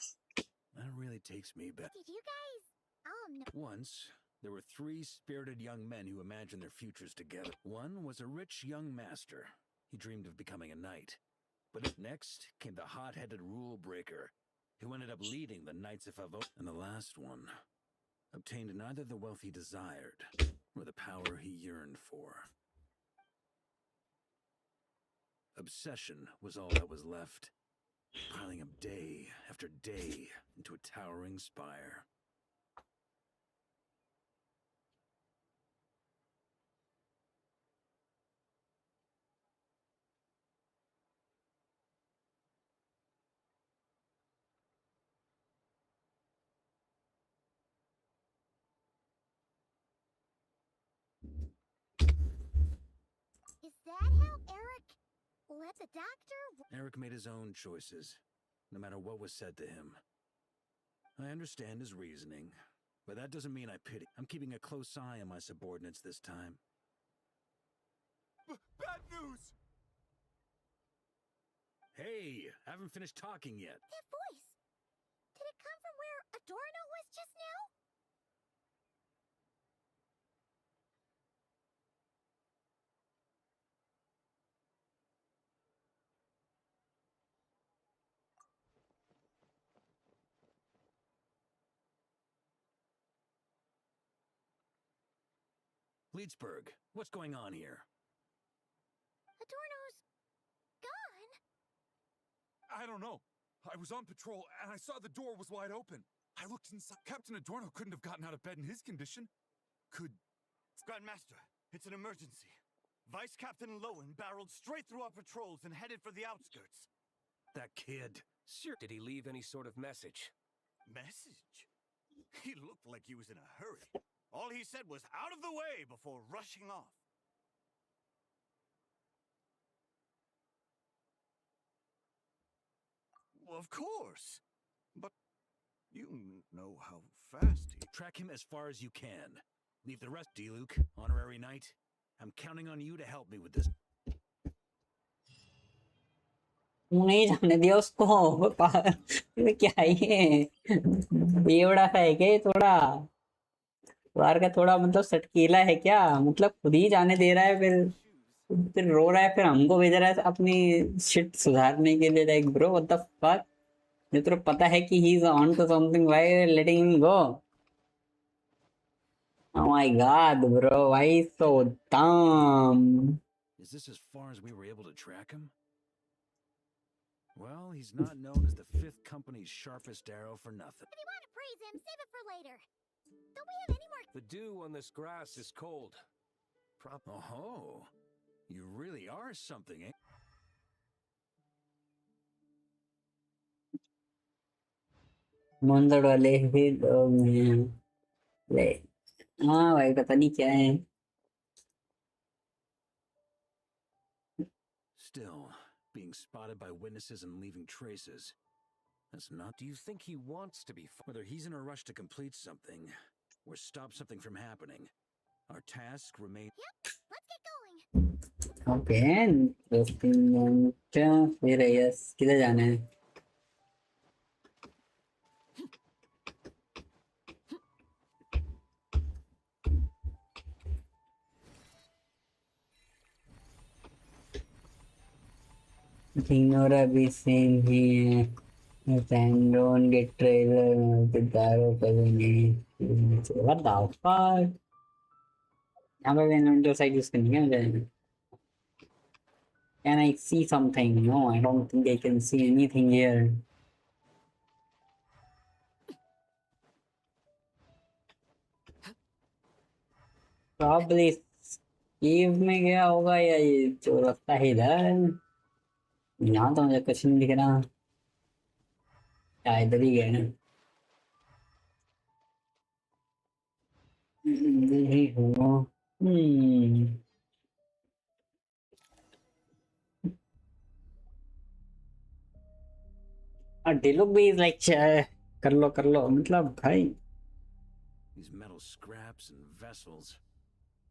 That really takes me back. Did you guys all know? Once, there were 3 spirited young men who imagined their futures together. One was a rich young master. He dreamed of becoming a knight. But next came the hot-headed rule breaker, who ended up leading the Knights of Favonius. And the last one obtained neither the wealth he desired, nor the power he yearned for. Obsession was all that was left, piling up day after day into a towering spire. Is that how Eric let the doctor? Eric made his own choices, no matter what was said to him. I understand his reasoning, but that doesn't mean I pity. I'm keeping a close eye on my subordinates this time. Bad news! Hey, I haven't finished talking yet. That voice. Did it come from where Adorno was just now? Leedsburg, what's going on here? Adorno's gone. I don't know. I was on patrol and I saw the door was wide open. I looked inside. Captain Adorno couldn't have gotten out of bed in his condition. Could... Grandmaster, it's an emergency. Vice Captain Lohen barreled straight through our patrols and headed for the outskirts. That kid. Did he leave any sort of message? Message? He looked like he was in a hurry. All he said was out of the way before rushing off. Well, of course. But you know how fast he... Track him as far as you can. Leave the rest, D-Luke, honorary knight. I'm counting on you to help me with this. नहीं जाने दिया उसको ये क्या है ये बेवड़ा सा है क्या ये थोड़ा बार का थोड़ा मतलब सटकीला है क्या मतलब खुद ही जाने दे रहा है फिर रो रहा है फिर हमको भेज रहा है अपनी शिट सुधारने के लिए like bro what the fuck ये तो पता है कि he is on to something why letting him go oh my god bro why so dumb Is this as far as we were able to track him? Well, he's not known as the 5th Company's sharpest arrow for nothing. If you want to praise him, save it for later. Don't we have any more? The dew on this grass is cold. Oh, you really are something, eh? मंदड़ वाले ही लोग हैं ले हाँ भाई पता नहीं क्या है Still, being spotted by witnesses and leaving traces. That's not... Do you think he wants to be... Whether he's in a rush to complete something, or stop something from happening, our task remains... Yep, let's get going. Okay interesting फिर yes किधर जाना है Ignora be seen here. And don't get trailer the Daro what the fuck? यहाँ पे inventor side use करनी है मुझे Can I see something? No, I don't think I can see anything here. Probably cave में गया होगा या ये जो रास्ता है इधर यहाँ तो मुझे कुछ नहीं दिख रहा क्या इधर ही गया ना यही हुआ। डिलो भी इज लाइक कर लो मतलब भाई। These metal scraps and vessels.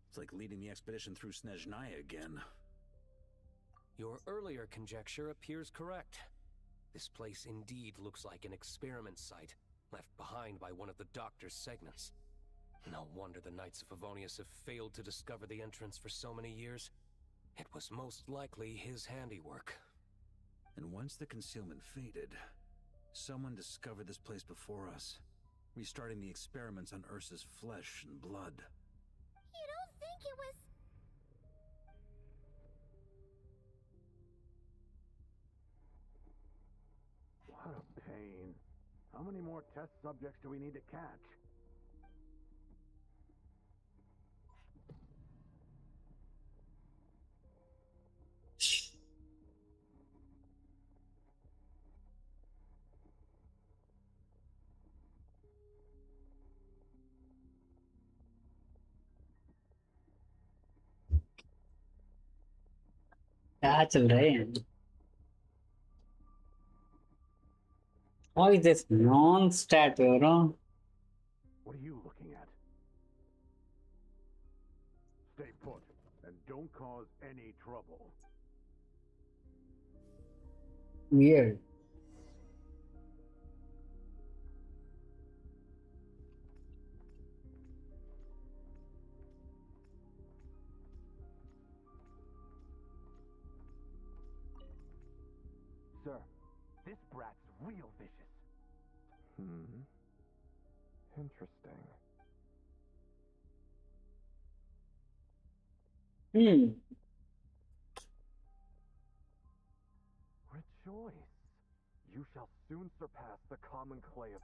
It's like leading the expedition through Snezhnaya again. Your earlier conjecture appears correct. This place indeed looks like an experiment site, left behind by one of the Doctor's segments. No wonder the Knights of Favonius have failed to discover the entrance for so many years. It was most likely his handiwork. And once the concealment faded, someone discovered this place before us, restarting the experiments on Ursa's flesh and blood. You don't think it was... What a pain. How many more test subjects do we need to catch? क्या चल रहा है? How is this non-stat, you know? What are you looking at? Stay put, and don't cause any trouble. Weird. Sir, this brat's real vicious. Interesting. Rejoice. You shall soon surpass the common clay of...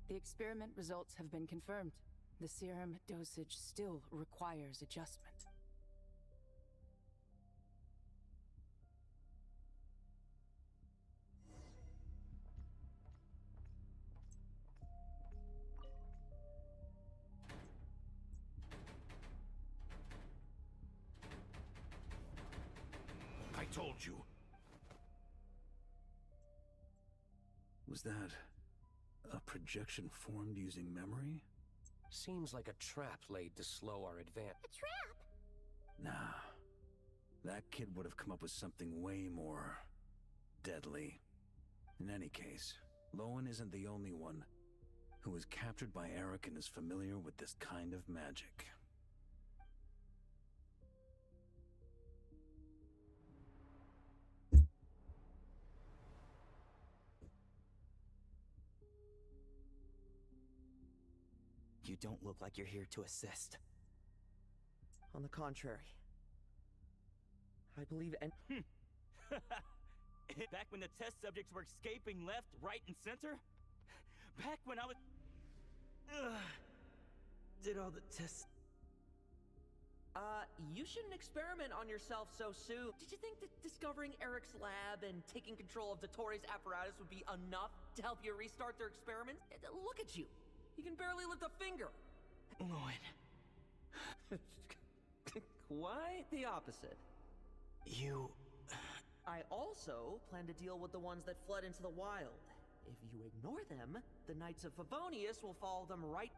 The experiment results have been confirmed. The serum dosage still requires adjustment. I told you. Was that a projection formed using memory? Seems like a trap laid to slow our advance. A trap? Nah. That kid would have come up with something way more deadly. In any case, Lohen isn't the only one who was captured by Eric and is familiar with this kind of magic. You don't look like you're here to assist. On the contrary, I believe Back when the test subjects were escaping left, right, and center? Back when I was... did all the tests... You shouldn't experiment on yourself so soon. Did you think that discovering Eric's lab and taking control of Dottore apparatus would be enough to help you restart their experiments? Look at you. You can barely lift a finger. Lohen. Quite the opposite. You... I also plan to deal with the ones that fled into the wild. If you ignore them, the Knights of Favonius will follow them right...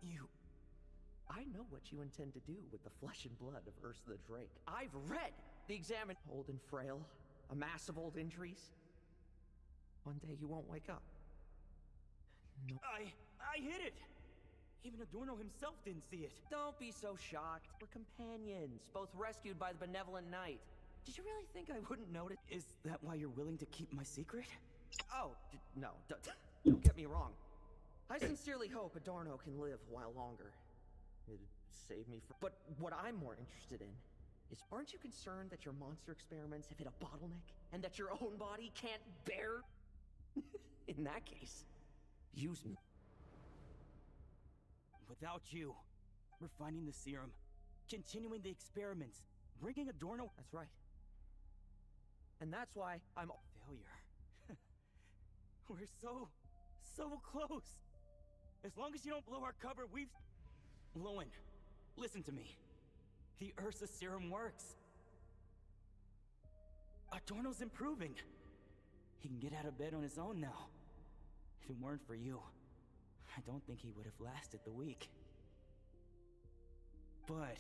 I know what you intend to do with the flesh and blood of Ursa the Drake. I've read the examine... Old and frail, a mass of old injuries. One day you won't wake up. No. I hit it! Even Adorno himself didn't see it. Don't be so shocked. We're companions, both rescued by the benevolent knight. Did you really think I wouldn't notice? Is that why you're willing to keep my secret? Oh, no. Don't get me wrong. I sincerely hope Adorno can live a while longer. It'd save me from... But what I'm more interested in is, aren't you concerned that your monster experiments have hit a bottleneck? And that your own body can't bear? In that case, Use me. Without you, refining the serum, continuing the experiments, bringing Adorno. That's right. And that's why I'm Failure. We're so close. As long as you don't blow our cover, we've... Lohen, listen to me. The Ursa serum works. Adorno's improving. He can get out of bed on his own now. If it weren't for you, I don't think he would have lasted the week. But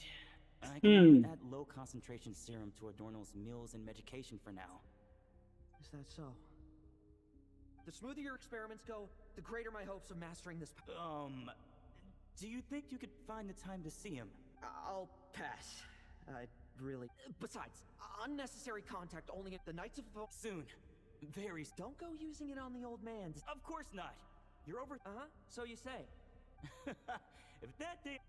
I can add low concentration serum to Adorno's meals and medication for now. Is that so? The smoother your experiments go, the greater my hopes of mastering this. Do you think you could find the time to see him? I'll pass. I really. Besides, unnecessary contact only at the Knights of Soon. Very. Don't go using it on the old man. Of course not. You're over. So you say. If that day.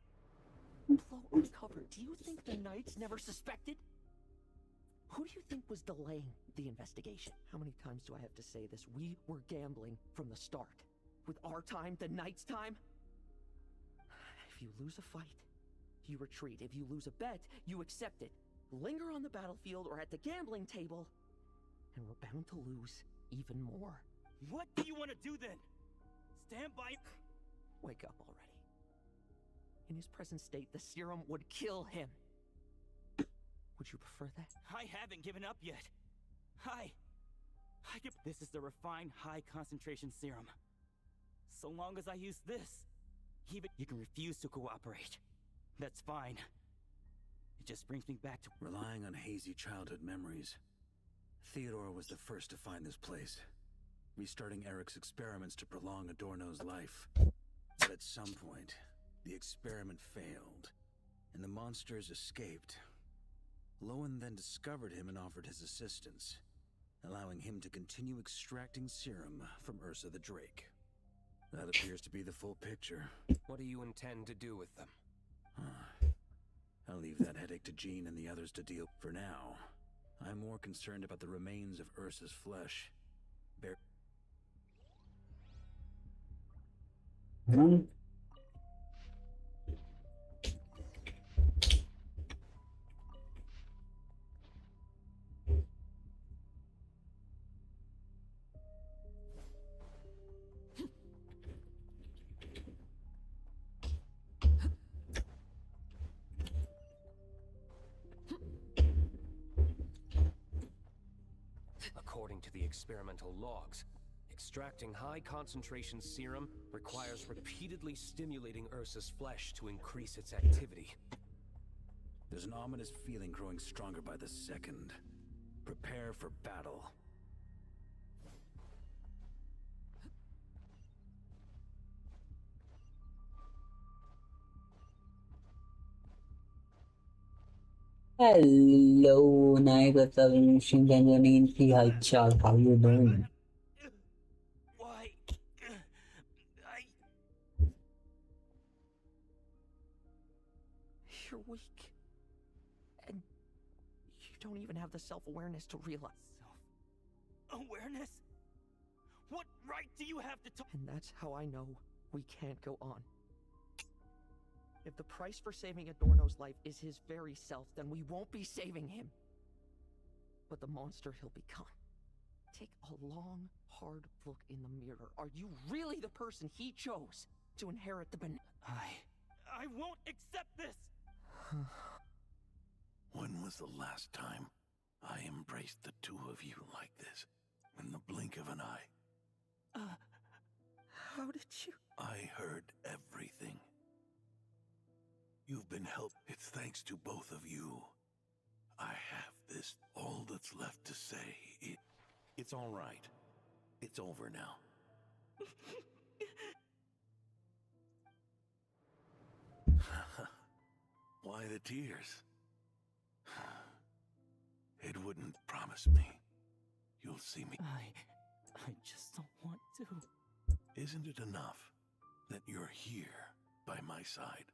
Blow uncover. Do you think the Knights never suspected? Who do you think was delaying the investigation? How many times do I have to say this? We were gambling from the start. With our time, the Knights' time. If you lose a fight, you retreat. If you lose a bet, you accept it. Linger on the battlefield or at the gambling table, and we're bound to lose even more. What do you want to do then? Stand by. Wake up already. In his present state, the serum would kill him. Would you prefer that? I haven't given up yet. This is the refined high concentration serum. So long as I use this, even you can refuse to cooperate. That's fine. It just brings me back to Relying on hazy childhood memories, Theodore was the first to find this place, restarting Eric's experiments to prolong Adorno's life. But at some point, the experiment failed, and the monsters escaped. Lohen then discovered him and offered his assistance, allowing him to continue extracting serum from Ursa the Drake. That appears to be the full picture. What do you intend to do with them? I'll leave that headache to Jean and the others to deal. For now, I'm more concerned about the remains of Ursa's flesh. According to the experimental logs, extracting high-concentration serum requires repeatedly stimulating Ursa's flesh to increase its activity. There's an ominous feeling growing stronger by the second. Prepare for battle. Hello, Naigat Shinganjani, Chal, how you doing? Why? You're weak. And you don't even have the self-awareness to realize. Self-awareness? What right do you have to talk? And that's how I know we can't go on. If the price for saving Adorno's life is his very self, then we won't be saving him, but the monster he'll become. Take a long, hard look in the mirror. Are you really the person he chose to inherit the I won't accept this! When was the last time I embraced the two of you like this? In the blink of an eye. How did you? I heard everything. You've been helped. It's thanks to both of you. I have this. All that's left to say. It's all right. It's over now. Why the tears? It wouldn't promise me. You'll see me. I just don't want to. Isn't it enough that you're here by my side?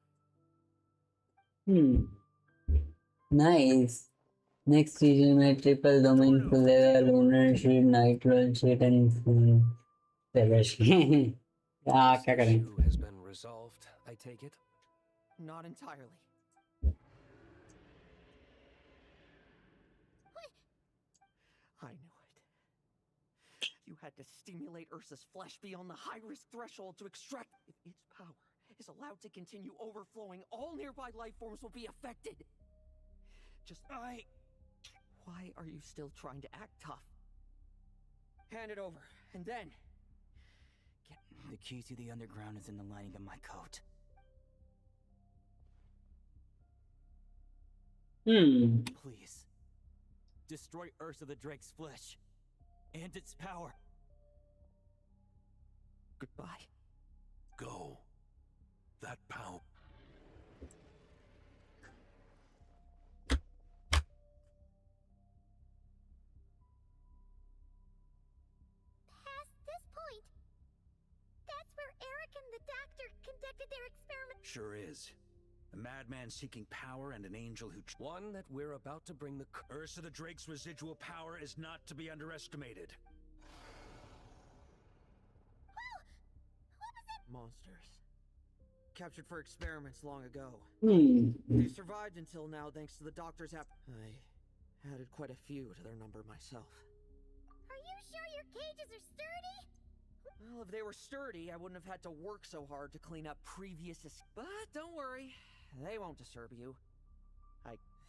Nice. Next season में triple domain खुलेगा, lunar sheet, night run sheet and क्या This करें? issue has been resolved, I take it? Not entirely. I knew it. You had to stimulate Ursa's flesh beyond the high-risk threshold to extract. If its power is allowed to continue overflowing, all nearby life forms will be affected. Why are you still trying to act tough? Hand it over, and then... The key to the underground is in the lining of my coat. Please. Destroy Ursa the Drake's flesh. And its power. Goodbye. Go. That power. Past this point, that's where Eric and the doctor conducted their experiment. Sure is. A madman seeking power and an angel who... One that we're about to bring the... Ursa the Drake's residual power is not to be underestimated. Monsters. Captured for experiments long ago. Hmm. They survived until now thanks to the doctor's I added quite a few to their number myself. Are you sure your cages are sturdy? Well, if they were sturdy, I wouldn't have had to work so hard to clean up previous But don't worry, they won't disturb you.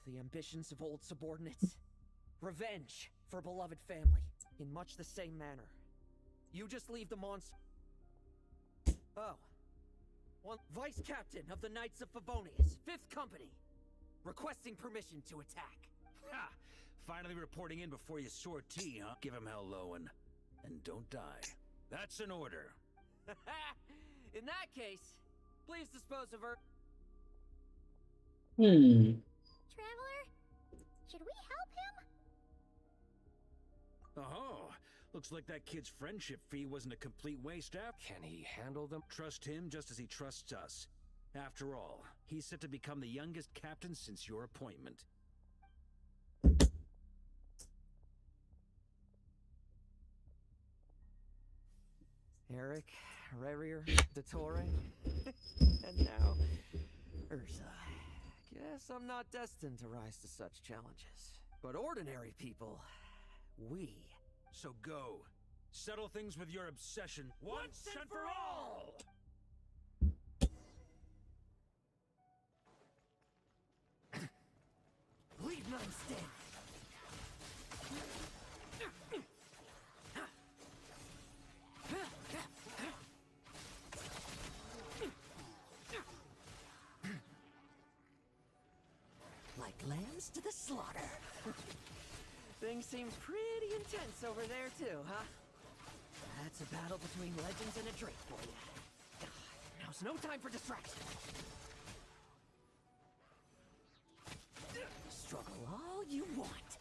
The ambitions of old subordinates. Revenge for beloved family, in much the same manner. You just leave the monster... Oh. One Vice Captain of the Knights of Favonius, 5th Company. Requesting permission to attack. Ha! Finally reporting in before you sore tea, huh? Give him hell, Lohen. And don't die. That's an order. In that case, please dispose of her. Traveler, should we help him? Oh, looks like that kid's friendship fee wasn't a complete waste after. Can he handle them? Trust him just as he trusts us. After all, he's set to become the youngest captain since your appointment. Eric, Rerier, Dottore, and now Ursa. Guess I'm not destined to rise to such challenges. But ordinary people, we. So go. Settle things with your obsession once and for all! Leave Namaste! Like lambs to the slaughter. Things seem pretty intense over there too, huh? That's a battle between legends and a Drake for you. Now's no time for distraction. Struggle all you want.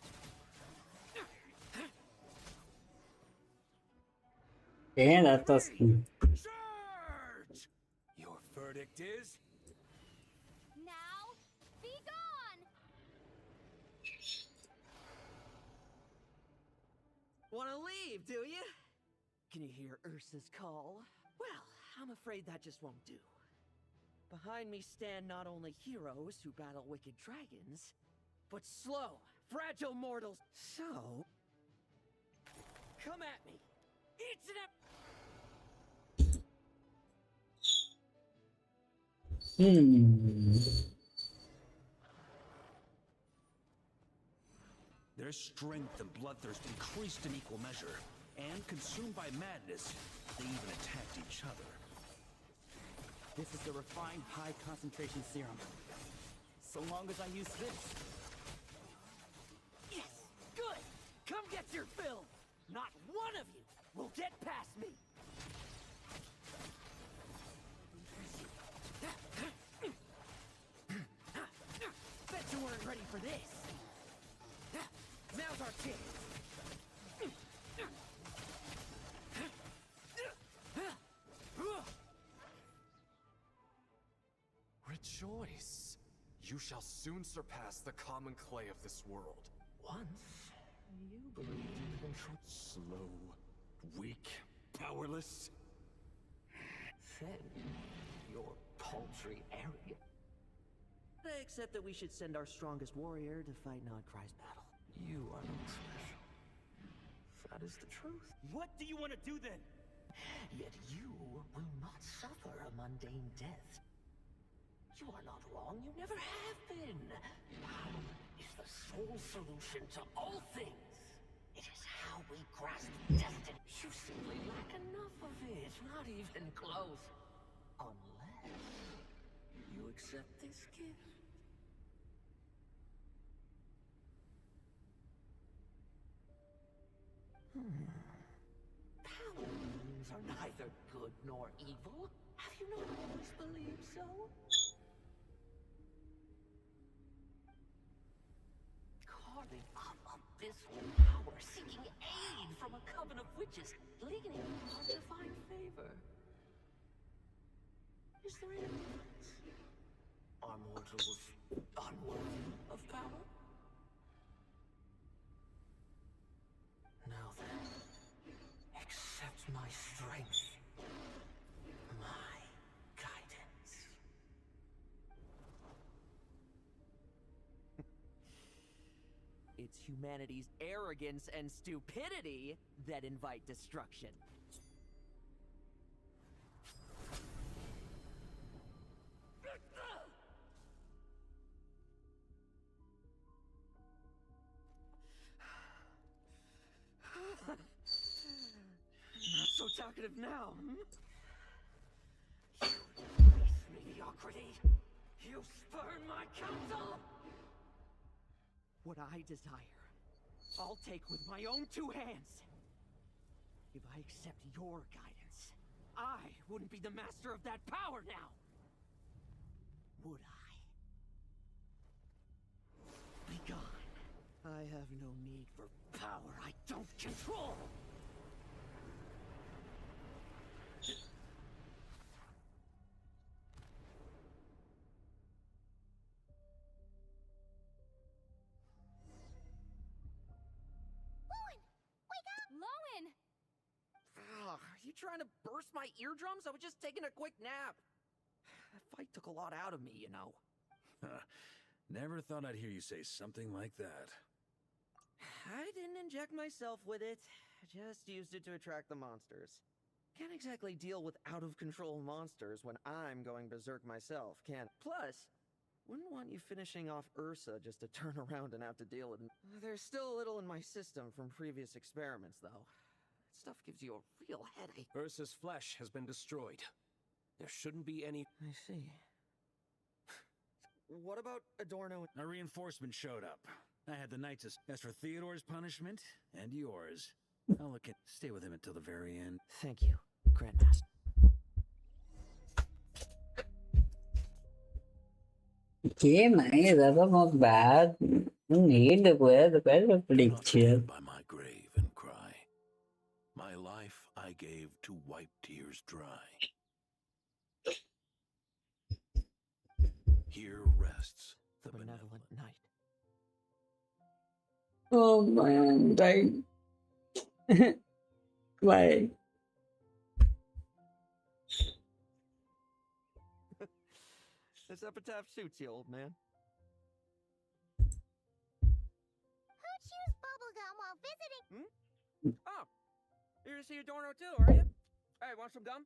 Yeah, that was. Charge! Your verdict is? Now, be gone! Wanna leave, do you? Can you hear Ursa's call? Well, I'm afraid that just won't do. Behind me stand not only heroes who battle wicked dragons, but slow, fragile mortals. So, come at me. Each and every... Their strength and bloodthirst increased in equal measure, and consumed by madness, they even attacked each other. This is the refined high-concentration serum. So long as I use this. Yes! Good! Come get your fill! Not one of you will get past me! Bet you weren't ready for this! Now's our chance! Rejoice! You shall soon surpass the common clay of this world. Once, you believed you could control... Slow, weak, powerless. defend your paltry arrogance. Except that we should send our strongest warrior to fight Nodcry's battle. You are not special. That is the truth. What do you want to do then? Yet you will not suffer a mundane death. You are not wrong, you never have been. Power is the sole solution to all things. It is how we grasp destiny. You simply lack enough of it, not even close. Unless you accept this gift. Powers are neither good nor evil. Have you not always believed so? Carving up abysmal power, seeking aid from a coven of witches, leading on to find favor. Is there any difference? Are mortals unworthy of power? Now then, accept my strength, my guidance. It's humanity's arrogance and stupidity that invite destruction. Not so talkative now, hmm? You disgrace mediocrity! You spurn my counsel! What I desire, I'll take with my own two hands. If I accept your guidance, I wouldn't be the master of that power now! Would I? Be gone. I have no need for power I don't control! Lohen! Are you trying to burst my eardrums? I was just taking a quick nap. That fight took a lot out of me, you know. Never thought I'd hear you say something like that. I didn't inject myself with it. I just used it to attract the monsters. Can't exactly deal with out-of-control monsters when I'm going berserk myself, can? Plus, wouldn't want you finishing off Ursa just to turn around and have to deal with it. There's still a little in my system from previous experiments, though. That stuff gives you a real headache. Ursa's flesh has been destroyed. There shouldn't be any... I see. What about Adorno? A reinforcement showed up. I had the Knights as for Theodore's punishment and yours. I'll look at stay with him until the very end. Thank you, Grandmaster. Okay, nice. That was not bad. You need the weather was pretty Do not chill. stand by my grave and cry. My life I gave to wipe tears dry. Here rests the Benevolent Knight. Oh man, right. Why? This epitaph suits you, old man. Who chews bubblegum while visiting? Oh, you're to see Adorno too, are you? Hey, want some gum?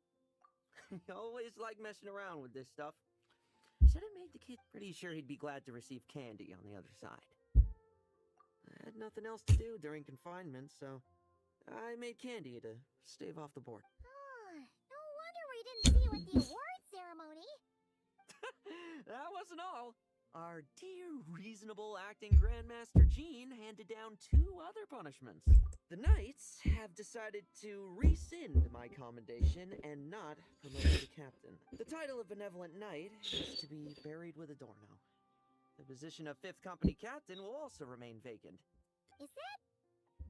You always like messing around with this stuff. Said it made the kid pretty sure he'd be glad to receive candy on the other side. I had nothing else to do during confinement, so I made candy to stave off the board. Oh, no wonder we didn't see you at the award ceremony. That wasn't all. Our dear, reasonable acting Grandmaster Jean handed down 2 other punishments. The Knights have decided to rescind my commendation and not promote me to captain. The title of Benevolent Knight is to be buried with Adorno. The position of 5th Company Captain will also remain vacant. Is that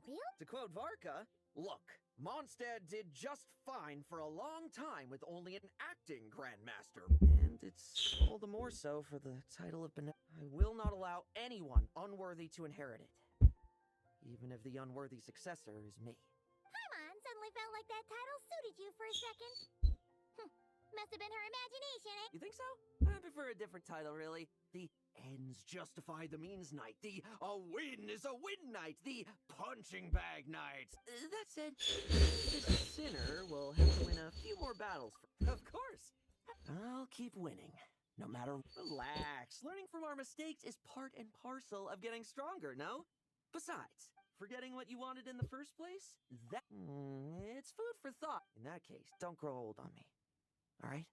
real? To quote Varka, look, Mondstadt did just fine for a long time with only an acting Grandmaster. And it's all the more so for the title of I will not allow anyone unworthy to inherit it. Even if the unworthy successor is me. Paimon suddenly felt like that title suited you for a second. Must have been her imagination, eh? You think so? I prefer a different title, really. The ends justify the means night. The a win is a win night. The punching bag night. That said, this sinner will have to win a few more battles. Of course. I'll keep winning. No matter. Relax. Learning from our mistakes is part and parcel of getting stronger, no? Besides, forgetting what you wanted in the first place? It's food for thought. In that case, don't grow old on me. All right?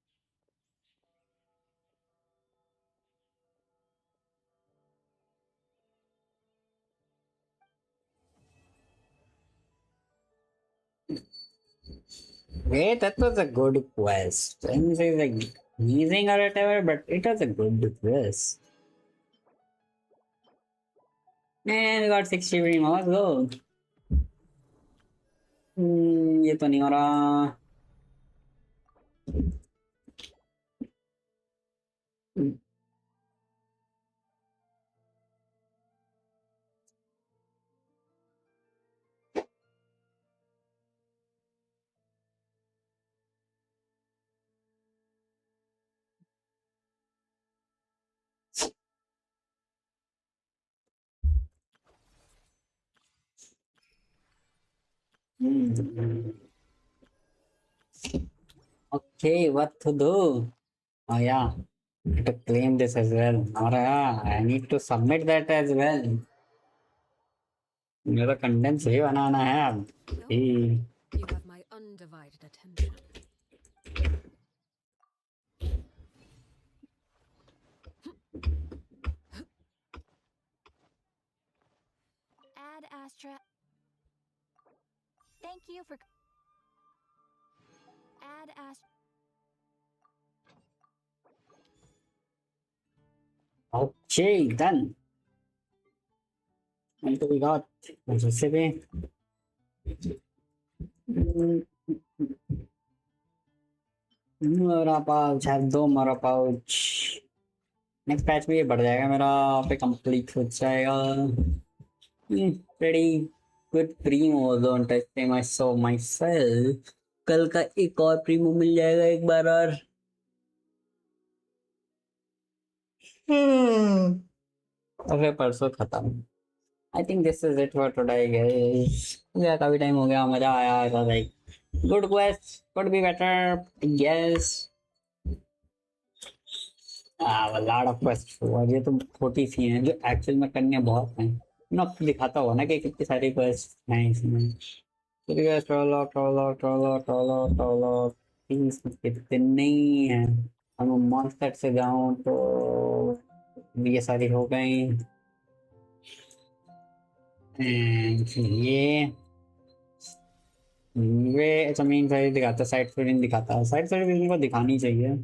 Wait, that was a good quest. I didn't say like amazing or whatever, but it was a good quest. Man, we got 60 frame. Let's go. ये तो नहीं हो रहा. Okay, what to do? Oh yeah, I have to claim this as well. Alright, I need to submit that as well. मेरा content सही बनाना है अब. You have my undivided attention. Ad Astra. Thank you for. Ad Astra. Okay, done. And we got Mississippi. मेरा pouch है 2 मेरा pouch. Next patch में ये बढ़ जाएगा मेरा पे कंप्लीट हो जाएगा. Pretty good primo, don't I say myself. कल का एक और प्रीमो मिल जाएगा एक बार और. और फिर परसों खत्म. I think this is it for today, guys. Yeah, काफी टाइम हो गया. मजा आया. ऐसा like good quest, could be better, yes. A lot of quests. और ये तो छोटी सी हैं जो एक्चुअल में करने बहुत हैं. मैं आपको दिखाता हुआ ना कि कितनी सारी quests हैं इसमें. तो ये कितने ही हैं. हम मॉन्स्टर से जाऊं तो ये सारी हो गई. ये जमीन सारी दिखाता. साइड स्टोरी दिखाता. साइड स्टोरी को दिखानी चाहिए.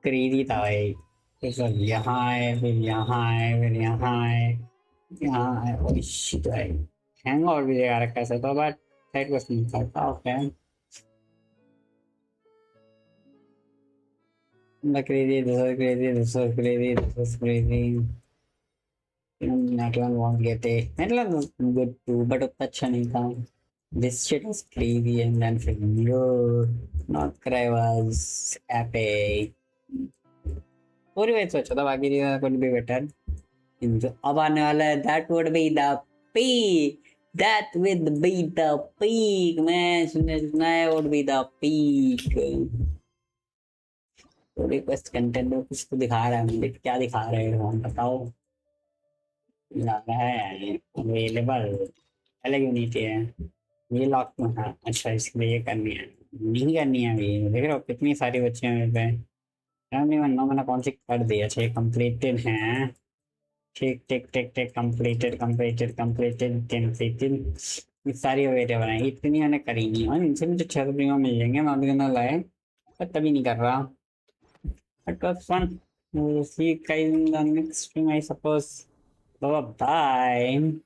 क्रेजी था भाई. फिर यहाँ है, फिर यहाँ है, फिर यहाँ है, यहाँ है. और शिट भाई हैंग और भी लगा रखा है. तो बट साइड क्वेस्ट नहीं करता. Okay crazy, this is crazy, this is crazy, this is crazy. Netland won't get it. Netland was good too, but उतना अच्छा नहीं था. This shit was crazy and then no, not cry was epic. पूरी वैसे सोचा था बाकी चीज़ें could be better. जो अब आने वाला है that would be the peak. That would be the peak. मैं सुना है would be the peak. तो रिक्वेस्ट कंटेंट में कुछ तो दिखा रहा है. मुझे क्या दिखा रहे हो हम बताओ. लग रहा है अवेलेबल अलग यूनिटी है. ये लॉक में है. अच्छा इसलिए ये करनी है. नहीं करनी है अभी. देख रहे हो कितनी सारी बच्चे हैं मेरे पे. नहीं बनना मैंने कौन सी कर दी. अच्छा ये कंप्लीटेड है. ठीक ठीक ठीक ठीक कंप्लीटेड कंप्लीटेड कंप्लीटेड कंप्लीटेड. सारी अवेलेबल है. इतनी मैंने करी नहीं है. इनसे मुझे 6 रुपये मिल जाएंगे. मैं अभी ना लाए पर तभी नहीं कर रहा. It was fun. We'll see you guys in the next stream, I suppose. Bye bye.